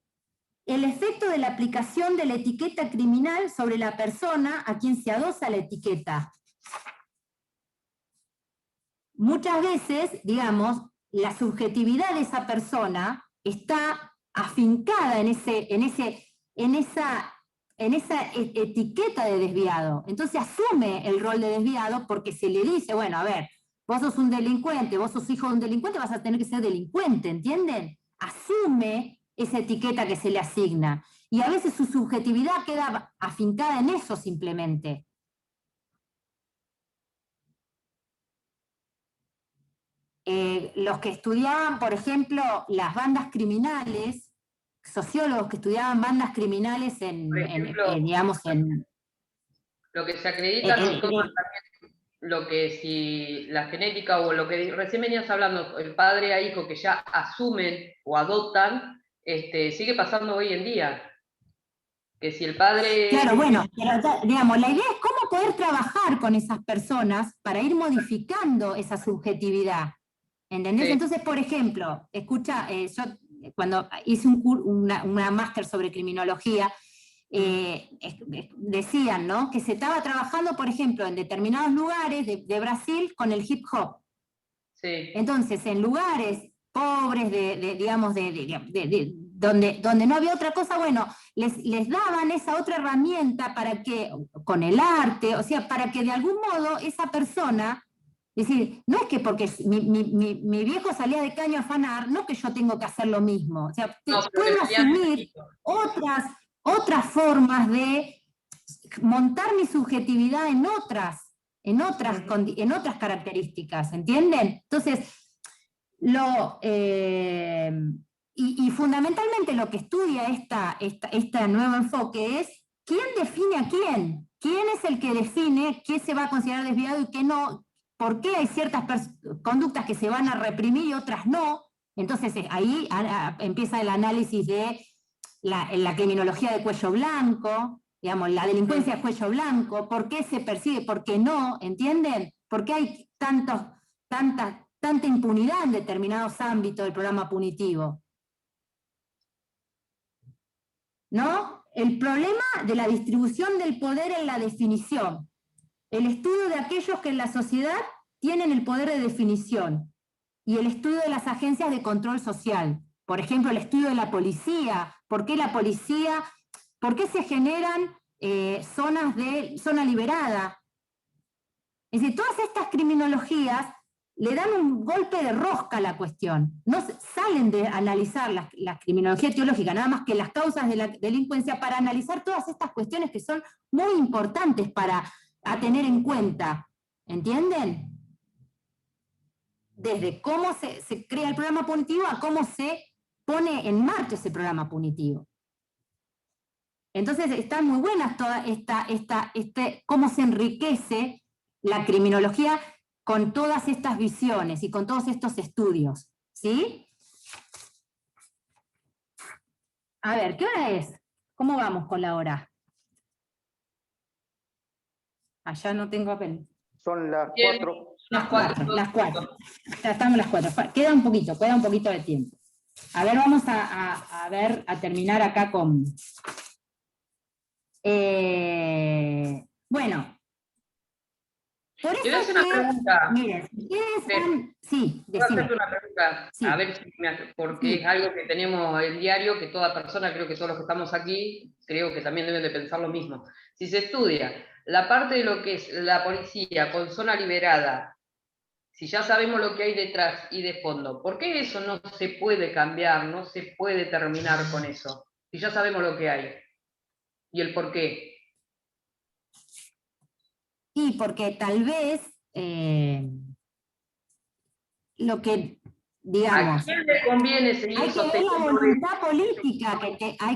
El efecto de la aplicación de la etiqueta criminal sobre la persona a quien se adosa la etiqueta. Muchas veces, digamos, la subjetividad de esa persona está afincada en esa etiqueta de desviado. Entonces asume el rol de desviado porque se le dice, bueno, a ver, vos sos un delincuente, vos sos hijo de un delincuente, vas a tener que ser delincuente, ¿entienden? Asume esa etiqueta que se le asigna. Y a veces su subjetividad queda afincada en eso simplemente. Los que estudiaban, por ejemplo, las bandas criminales, sociólogos que estudiaban bandas criminales digamos, lo que se acredita no toma también lo que si la genética o lo que recién venías hablando, el padre a hijo que ya asumen o adoptan, sigue pasando hoy en día. Que si el padre... Claro, bueno, pero, digamos, la idea es cómo poder trabajar con esas personas para ir modificando esa subjetividad. ¿Entendés? Sí. Entonces, por ejemplo, escucha, yo cuando hice una máster sobre criminología, decían, ¿no?, que se estaba trabajando, por ejemplo, en determinados lugares de Brasil con el hip hop. Sí. Entonces, en lugares pobres, digamos, donde no había otra cosa, bueno, les daban esa otra herramienta para que, con el arte, o sea, para que de algún modo esa persona... Es decir, no es que porque mi viejo salía de caño a afanar, no que yo tengo que hacer lo mismo. O sea, puedo asumir otras formas de montar mi subjetividad en otras características, ¿entienden? Entonces, y fundamentalmente lo que estudia este nuevo enfoque es ¿quién define a quién? ¿Quién es el que define qué se va a considerar desviado y qué no? ¿Por qué hay ciertas conductas que se van a reprimir y otras no? Entonces ahí empieza el análisis de la criminología de cuello blanco, digamos, la delincuencia de cuello blanco, por qué se persigue, por qué no, ¿entienden? ¿Por qué hay tanta bastante impunidad en determinados ámbitos del programa punitivo. ¿No? El problema de la distribución del poder en la definición. El estudio de aquellos que en la sociedad tienen el poder de definición. Y el estudio de las agencias de control social. Por ejemplo, el estudio de la policía. ¿Por qué la policía? ¿Por qué se generan zonas de zona liberada? Es decir, todas estas criminologías le dan un golpe de rosca a la cuestión. No salen de analizar la criminología teológica, nada más que las causas de la delincuencia, para analizar todas estas cuestiones que son muy importantes a tener en cuenta. ¿Entienden? Desde cómo se crea el programa punitivo a cómo se pone en marcha ese programa punitivo. Entonces están muy buenas toda cómo se enriquece la criminología con todas estas visiones y con todos estos estudios. ¿Sí? A ver, ¿qué hora es? ¿Cómo vamos con la hora? Allá no tengo apenas. Son las 4. Las 4. Ya estamos las 4. Queda un poquito de tiempo. A ver, vamos a terminar acá con... bueno. Por eso ¿Quieres una pregunta? Miren, ustedes están... Sí, Voy a hacerte decime. una pregunta, Sí. a ver si porque es algo que tenemos el diario, que toda persona, creo que todos los que estamos aquí, creo que también deben de pensar lo mismo. Si se estudia la parte de lo que es la policía con zona liberada, si ya sabemos lo que hay detrás y de fondo, ¿por qué eso no se puede cambiar, no se puede terminar con eso? Si ya sabemos lo que hay y el por qué. Sí, porque tal vez lo que, digamos... ¿A quién le conviene seguir Hay que ver la sosteniendo voluntad política,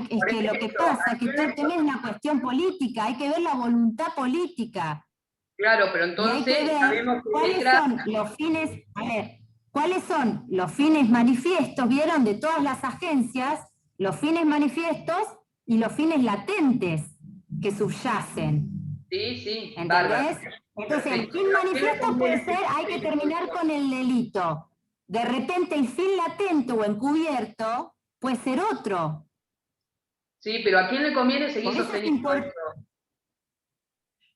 es que lo que pasa es que tú tenés una cuestión política, hay que ver la voluntad política. Claro, pero Y hay entonces que ver sabemos que cuáles detrás... son los fines, a ver, cuáles son los fines manifiestos, vieron, de todas las agencias, los fines manifiestos y los fines latentes que subyacen. Sí, ¿Entendés? bárbaro. Entonces, el Perfecto. fin manifiesto puede ser, hay que terminar con el delito. De repente el fin latente o encubierto puede ser otro. Sí, pero ¿a quién le conviene seguir Por eso es sosteniendo eso?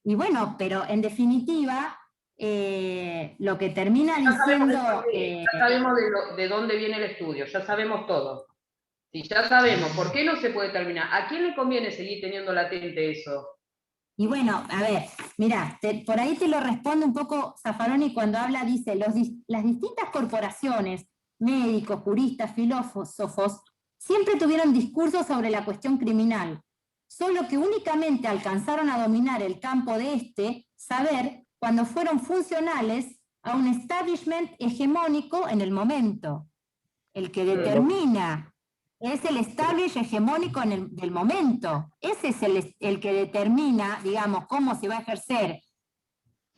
Y bueno, pero en definitiva, lo que termina Ya sabemos, diciendo... ya sabemos de dónde viene el estudio, ya sabemos todo. Si ya sabemos, ¿por qué no se puede terminar? ¿A quién le conviene seguir teniendo latente eso? Y bueno, a ver, mirá, por ahí te lo responde un poco Zaffaroni cuando habla, dice, las distintas corporaciones, médicos, juristas, filósofos, siempre tuvieron discursos sobre la cuestión criminal, solo que únicamente alcanzaron a dominar el campo de saber cuando fueron funcionales a un establishment hegemónico en el momento. El que determina es el establishment hegemónico del momento. Ese es el que determina, digamos, cómo se va a ejercer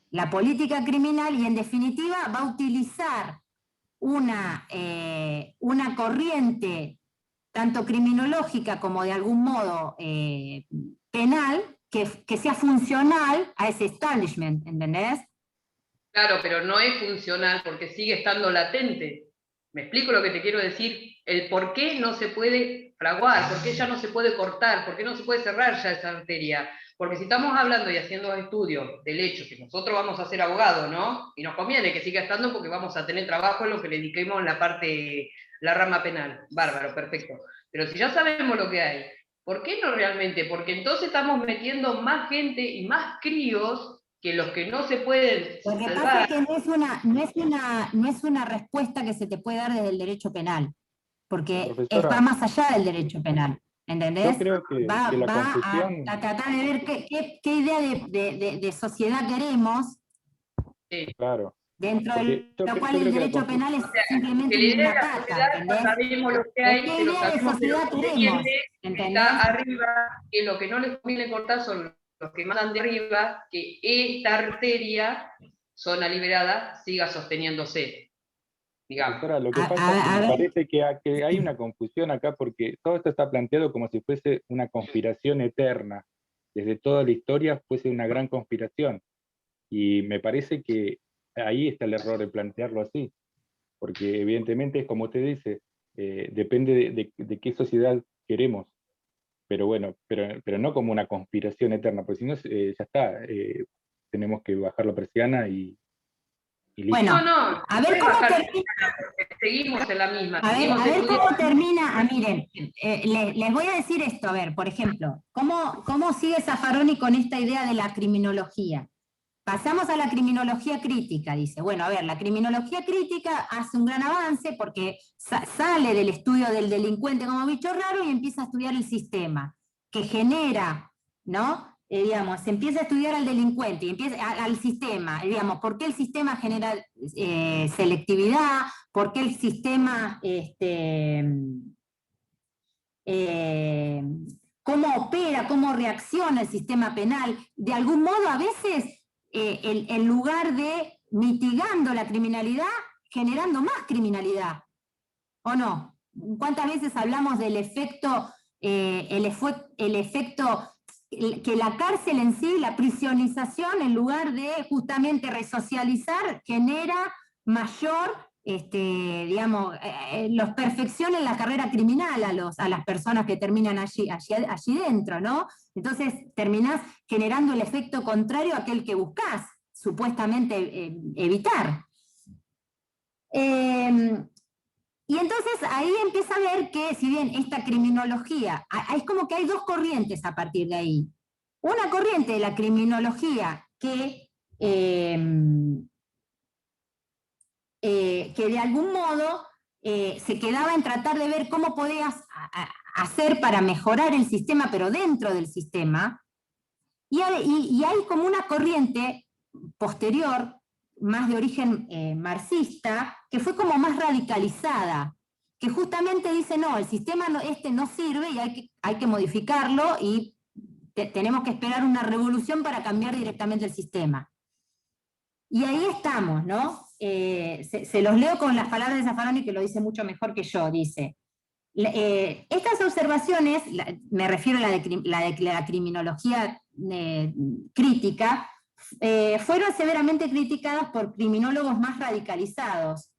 la política criminal y en definitiva va a utilizar una corriente tanto criminológica como de algún modo penal que sea funcional a ese establishment, ¿entendés? Claro, pero no es funcional porque sigue estando latente. ¿Me explico lo que te quiero decir? El por qué no se puede fraguar, por qué ya no se puede cortar, por qué no se puede cerrar ya esa arteria. Porque si estamos hablando y haciendo estudios del hecho, que nosotros vamos a ser abogados, ¿no? Y nos conviene que siga estando porque vamos a tener trabajo en lo que le dediquemos en la parte, la rama penal. Bárbaro, perfecto. Pero si ya sabemos lo que hay, ¿por qué no realmente? Porque entonces estamos metiendo más gente y más críos que los que no se pueden Lo que salvar. pasa es que no es una respuesta que se te puede dar desde el derecho penal, porque va más allá del derecho penal, ¿entendés? Yo creo que va la confusión... a tratar de ver qué idea de sociedad queremos, Claro. dentro de lo cual yo el creo que derecho penal es simplemente Que la idea una de la pata, sociedad ¿entendés? ya sabemos lo que hay, ¿Qué pero idea de sabemos que sociedad lo queremos? conveniente ¿Entendés? está arriba, que lo que no les conviene cortar son los que mandan de arriba, que esta arteria, zona liberada, siga sosteniéndose, digamos. Profesora, lo que pasa es que me parece que hay una confusión acá porque todo esto está planteado como si fuese una conspiración eterna. Desde toda la historia fuese una gran conspiración. Y me parece que ahí está el error de plantearlo así. porque evidentemente, como te dice, depende de qué sociedad queremos, pero bueno, pero no como una conspiración eterna, porque si no, ya está, tenemos que bajar la persiana y listo. Bueno, No, a ver cómo termina. Seguimos en la misma. A ver cómo termina. Miren, les voy a decir esto, a ver, por ejemplo, ¿cómo sigue Zaffaroni con esta idea de la criminología? Pasamos a la criminología crítica, dice. Bueno, a ver, la criminología crítica hace un gran avance porque sale del estudio del delincuente como bicho raro y empieza a estudiar el sistema, que genera, ¿no? Digamos, se empieza a estudiar al delincuente y empieza al sistema, digamos, ¿por qué el sistema genera selectividad? ¿Por qué el sistema, cómo opera, cómo reacciona el sistema penal? De algún modo, a veces, en lugar de mitigando la criminalidad, generando más criminalidad, ¿o no? ¿Cuántas veces hablamos del efecto, el efecto que la cárcel en sí, la prisionización, en lugar de justamente resocializar, genera mayor, digamos, los perfecciona en la carrera criminal a las personas que terminan allí dentro, ¿no? Entonces terminás generando el efecto contrario a aquel que buscás, supuestamente evitar. Y entonces ahí empieza a ver que, si bien esta criminología, es como que hay dos corrientes a partir de ahí. Una corriente de la criminología que de algún modo se quedaba en tratar de ver cómo podías hacer para mejorar el sistema, pero dentro del sistema. Y hay como una corriente posterior, más de origen marxista, que fue como más radicalizada, que justamente dice, no, el sistema no sirve y hay que modificarlo y tenemos que esperar una revolución para cambiar directamente el sistema. Y ahí estamos, ¿no? Se los leo con las palabras de Zaffaroni, que lo dice mucho mejor que yo, dice. Estas observaciones, me refiero a la criminología crítica, fueron severamente criticadas por criminólogos más radicalizados,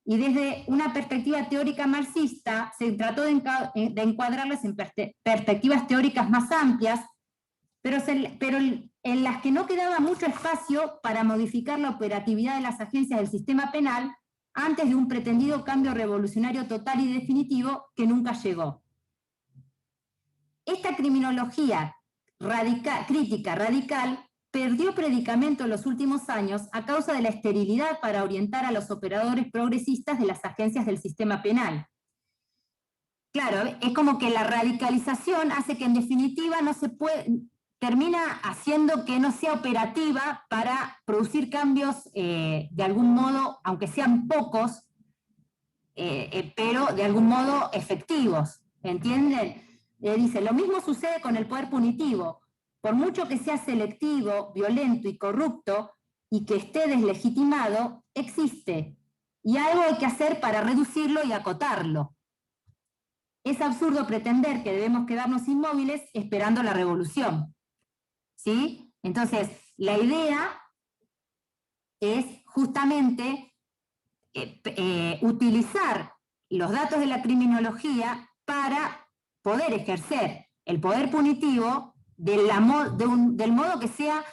y desde una perspectiva teórica marxista se trató de encuadrarlas en perspectivas teóricas más amplias, pero en las que no quedaba mucho espacio para modificar la operatividad de las agencias del sistema penal antes de un pretendido cambio revolucionario total y definitivo que nunca llegó. Esta criminología crítica radical perdió predicamento en los últimos años a causa de la esterilidad para orientar a los operadores progresistas de las agencias del sistema penal. Claro, es como que la radicalización hace que en definitiva termina haciendo que no sea operativa para producir cambios de algún modo, aunque sean pocos, pero de algún modo efectivos, ¿entienden? Dice, lo mismo sucede con el poder punitivo. Por mucho que sea selectivo, violento y corrupto, y que esté deslegitimado, existe. Y algo hay que hacer para reducirlo y acotarlo. Es absurdo pretender que debemos quedarnos inmóviles esperando la revolución. ¿Sí? Entonces, la idea es justamente utilizar los datos de la criminología para poder ejercer el poder punitivo del modo que sea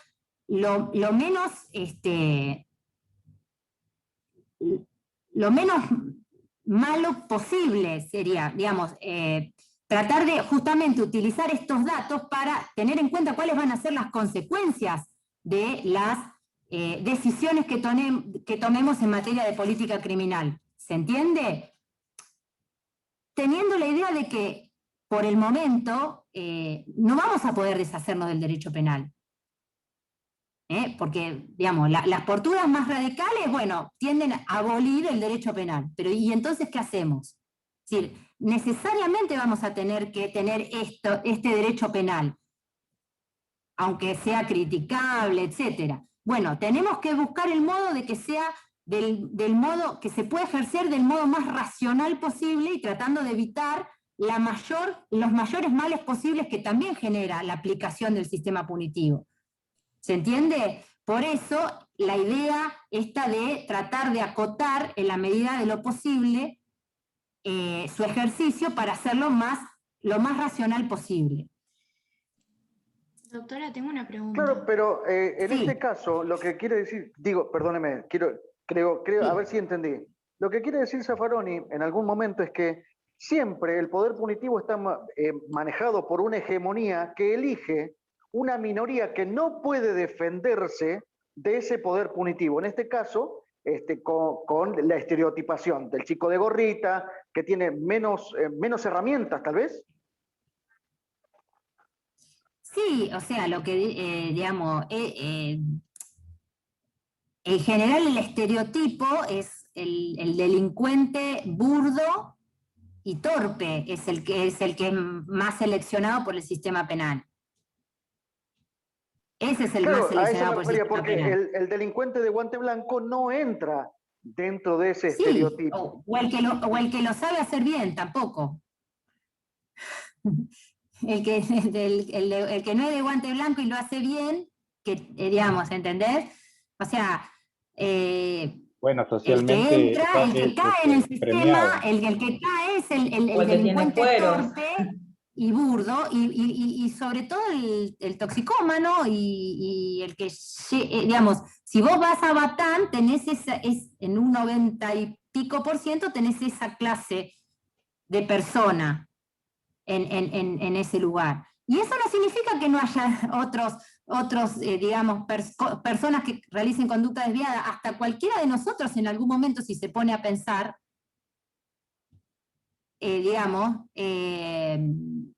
lo menos malo posible, sería, digamos, tratar de justamente utilizar estos datos para tener en cuenta cuáles van a ser las consecuencias de las decisiones que tomemos en materia de política criminal. ¿Se entiende? Teniendo la idea de que por el momento no vamos a poder deshacernos del derecho penal. Porque, digamos, las posturas más radicales, bueno, tienden a abolir el derecho penal. Pero ¿y entonces qué hacemos? Es decir, necesariamente vamos a tener que tener este derecho penal, aunque sea criticable, etc. Bueno, tenemos que buscar el modo de que sea del modo que se pueda ejercer del modo más racional posible y tratando de evitar los mayores males posibles que también genera la aplicación del sistema punitivo. ¿Se entiende? Por eso la idea esta de tratar de acotar en la medida de lo posible su ejercicio para hacerlo lo más racional posible. Doctora, tengo una pregunta. Claro, pero en Sí. este caso, lo que quiere decir, perdóneme, creo, Sí. a ver si entendí. Lo que quiere decir Zaffaroni en algún momento es que siempre el poder punitivo está manejado por una hegemonía que elige una minoría que no puede defenderse de ese poder punitivo. En este caso, con la estereotipación del chico de gorrita, que tiene menos herramientas, tal vez. Sí, o sea, lo que, digamos, en general el estereotipo es el delincuente burdo y torpe, es el que es más seleccionado por el sistema penal. Ese es el más seleccionado por el sistema porque penal. el delincuente de guante blanco no entra dentro de ese Sí, estereotipo. o el que lo sabe hacer bien, tampoco. El que no es de guante blanco y lo hace bien, que digamos, ¿entendés? O sea, bueno, el que socialmente entra, el que cae en el sistema, el que cae es el delincuente torpe y burdo, y sobre todo el toxicómano, y el que, digamos, si vos vas a Batán, tenés en un 90 y pico % tenés esa clase de persona en ese lugar. Y eso no significa que no haya otros digamos, personas que realicen conducta desviada. Hasta cualquiera de nosotros en algún momento, si se pone a pensar, digamos,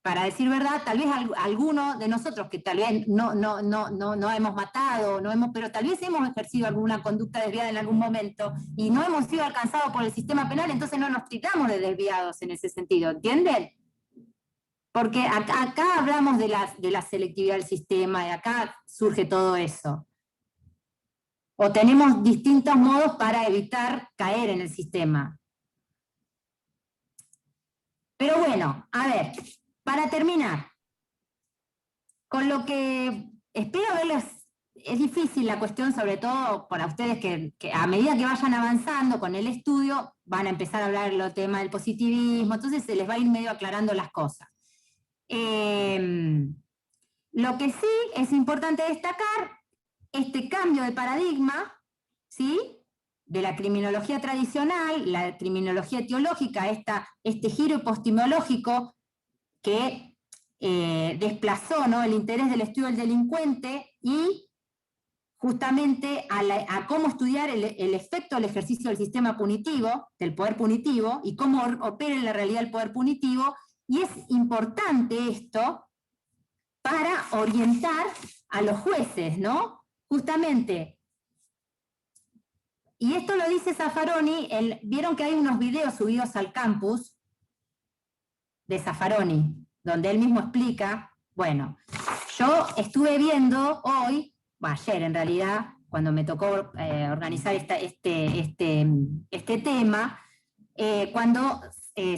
para decir verdad, tal vez alguno de nosotros que tal vez no hemos matado, pero tal vez hemos ejercido alguna conducta desviada en algún momento y no hemos sido alcanzados por el sistema penal, entonces no nos tratamos de desviados en ese sentido, ¿entienden? Porque acá hablamos de la selectividad del sistema y acá surge todo eso. O tenemos distintos modos para evitar caer en el sistema. Pero bueno, a ver, para terminar, con lo que espero verles, es difícil la cuestión, sobre todo para ustedes que a medida que vayan avanzando con el estudio, van a empezar a hablar del tema del positivismo, entonces se les va a ir medio aclarando las cosas. Lo que sí es importante destacar, este cambio de paradigma, ¿sí?, de la criminología tradicional, la criminología teológica, este giro epistemológico que desplazó, ¿no?, el interés del estudio del delincuente y justamente a cómo estudiar el efecto del ejercicio del sistema punitivo, del poder punitivo, y cómo opera en la realidad el poder punitivo. Y es importante esto para orientar a los jueces, ¿no? Justamente. Y esto lo dice Zaffaroni, vieron que hay unos videos subidos al campus de Zaffaroni, donde él mismo explica, bueno, yo estuve viendo hoy, ayer en realidad, cuando me tocó organizar este tema, cuando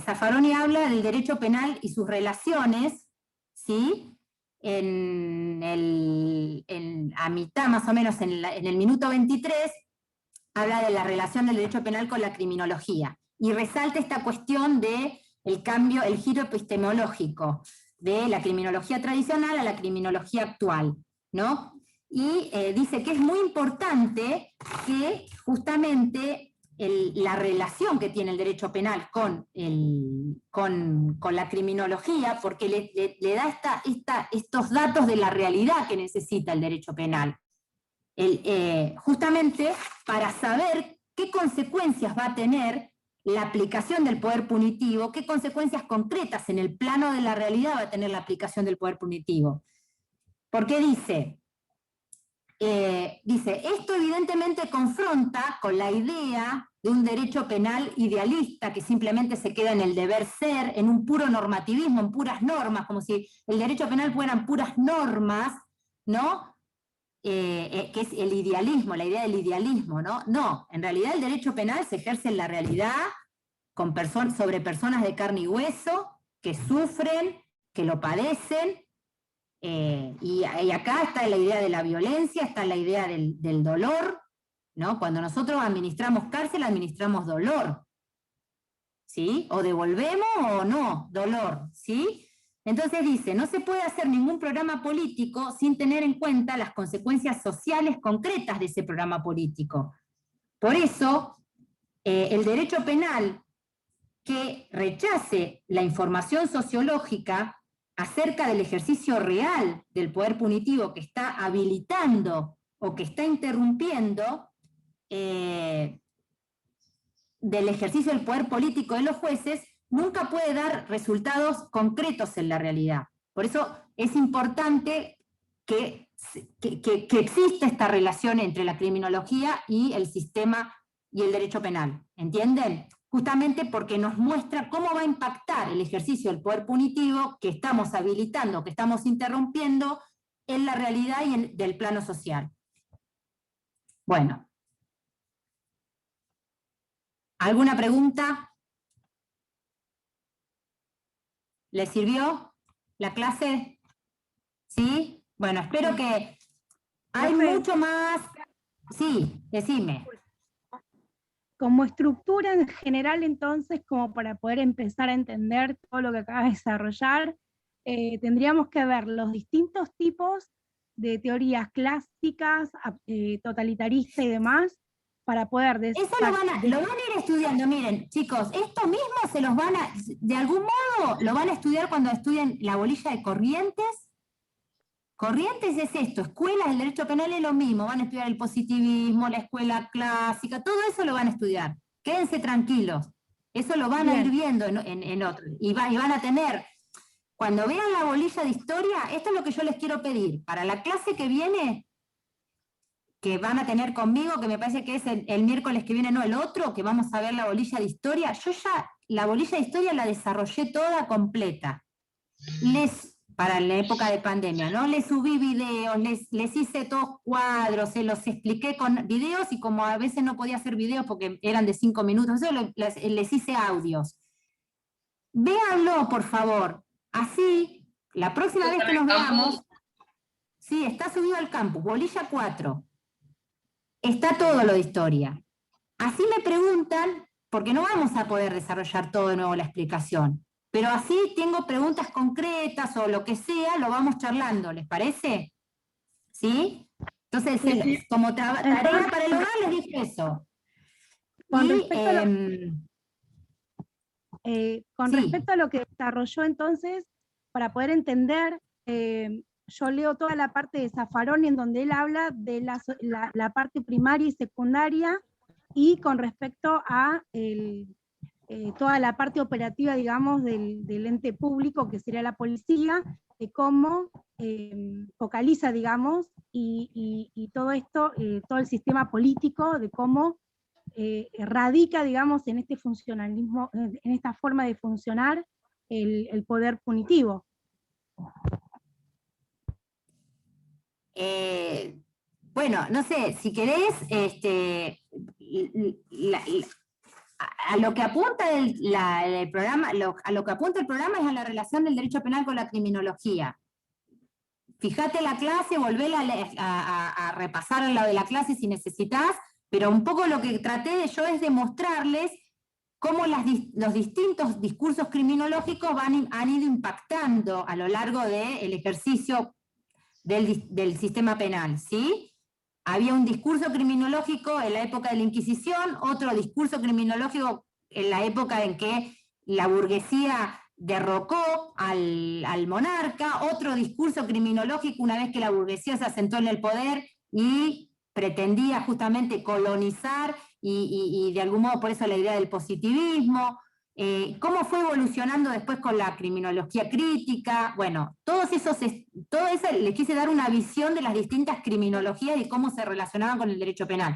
Zaffaroni habla del derecho penal y sus relaciones, ¿sí?, a mitad más o menos, en el minuto 23, habla de la relación del derecho penal con la criminología, y resalta esta cuestión de el cambio, el giro epistemológico, de la criminología tradicional a la criminología actual, ¿no? Y dice que es muy importante que justamente la relación que tiene el derecho penal con la criminología, porque le da estos datos de la realidad que necesita el derecho penal. Justamente para saber qué consecuencias va a tener la aplicación del poder punitivo, qué consecuencias concretas en el plano de la realidad va a tener la aplicación del poder punitivo. Porque dice, esto evidentemente confronta con la idea de un derecho penal idealista que simplemente se queda en el deber ser, en un puro normativismo, en puras normas, como si el derecho penal fueran puras normas, ¿no?, que es el idealismo, la idea del idealismo, ¿no? No, en realidad el derecho penal se ejerce en la realidad sobre personas de carne y hueso, que sufren, que lo padecen, y acá está la idea de la violencia, está la idea del dolor, ¿no? Cuando nosotros administramos cárcel, administramos dolor, ¿sí? O devolvemos o no, dolor, ¿sí? Entonces dice, no se puede hacer ningún programa político sin tener en cuenta las consecuencias sociales concretas de ese programa político. Por eso, el derecho penal que rechace la información sociológica acerca del ejercicio real del poder punitivo que está habilitando o que está interrumpiendo del ejercicio del poder político de los jueces, nunca puede dar resultados concretos en la realidad. Por eso es importante que exista esta relación entre la criminología y el sistema y el derecho penal, ¿entienden? Justamente porque nos muestra cómo va a impactar el ejercicio del poder punitivo que estamos habilitando, que estamos interrumpiendo en la realidad y del plano social. Bueno. ¿Alguna pregunta? ¿Le sirvió la clase? ¿Sí? Bueno, espero que... Hay mucho más... Sí, decime. Como estructura en general, entonces, como para poder empezar a entender todo lo que acabas de desarrollar, tendríamos que ver los distintos tipos de teorías clásicas, totalitaristas y demás, para poder... Eso lo van a ir estudiando, miren, chicos, esto mismo se los van a, de algún modo, lo van a estudiar cuando estudien la bolilla de Corrientes. Corrientes es esto, escuelas del derecho penal es lo mismo, van a estudiar el positivismo, la escuela clásica, todo eso lo van a estudiar. Quédense tranquilos, eso lo van a ir viendo en otros, y van a tener, cuando vean la bolilla de historia, esto es lo que yo les quiero pedir, para la clase que viene, que van a tener conmigo, que me parece que es el miércoles que viene, no el otro, que vamos a ver la bolilla de historia, yo ya la bolilla de historia la desarrollé toda completa. Para la época de pandemia, ¿no? Les subí videos, les hice todos cuadros, se los expliqué con videos y como a veces no podía hacer videos porque eran de 5 minutos, les hice audios. Véanlo, por favor. Así, la próxima vez que nos veamos, sí, está subido al campus, bolilla 4. Está todo lo de historia. Así me preguntan, porque no vamos a poder desarrollar todo de nuevo la explicación. Pero así tengo preguntas concretas o lo que sea, lo vamos charlando, ¿les parece? ¿Sí? Entonces, como tarea para el hogar les dije eso. Con respecto a lo que desarrolló entonces, para poder entender, yo leo toda la parte de Zaffaroni en donde él habla de la parte primaria y secundaria, y con respecto a toda la parte operativa, digamos, del ente público, que sería la policía, de cómo focaliza, digamos, y todo esto, todo el sistema político, de cómo radica, digamos, en este funcionalismo, en esta forma de funcionar el poder punitivo. Bueno, no sé, si querés, a lo que apunta el programa, a lo que apunta el programa es a la relación del derecho penal con la criminología. Fíjate la clase, volvé a repasar lo de la clase si necesitas, pero un poco lo que traté yo es de mostrarles cómo los distintos discursos criminológicos han ido impactando a lo largo del ejercicio del sistema penal, ¿sí? Había un discurso criminológico en la época de la Inquisición, otro discurso criminológico en la época en que la burguesía derrocó al monarca, otro discurso criminológico una vez que la burguesía se asentó en el poder y pretendía justamente colonizar y de algún modo por eso la idea del positivismo. Cómo fue evolucionando después con la criminología crítica, bueno, todo eso les quise dar una visión de las distintas criminologías y cómo se relacionaban con el derecho penal.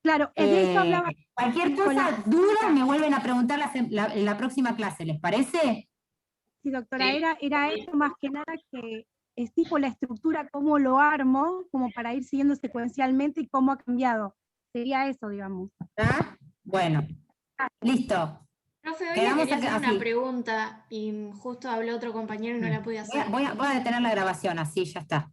Claro, de eso hablaba. Cualquier cosa, dudas, me vuelven a preguntar en la próxima clase, ¿les parece? Sí, doctora, sí. Era eso más que nada, que es tipo la estructura, cómo lo armo, como para ir siguiendo secuencialmente y cómo ha cambiado. Sería eso, digamos. ¿Ah? Bueno, listo. Profe, hoy quería hacer una pregunta y justo habló otro compañero y no la pude hacer. Voy a detener la grabación, así ya está.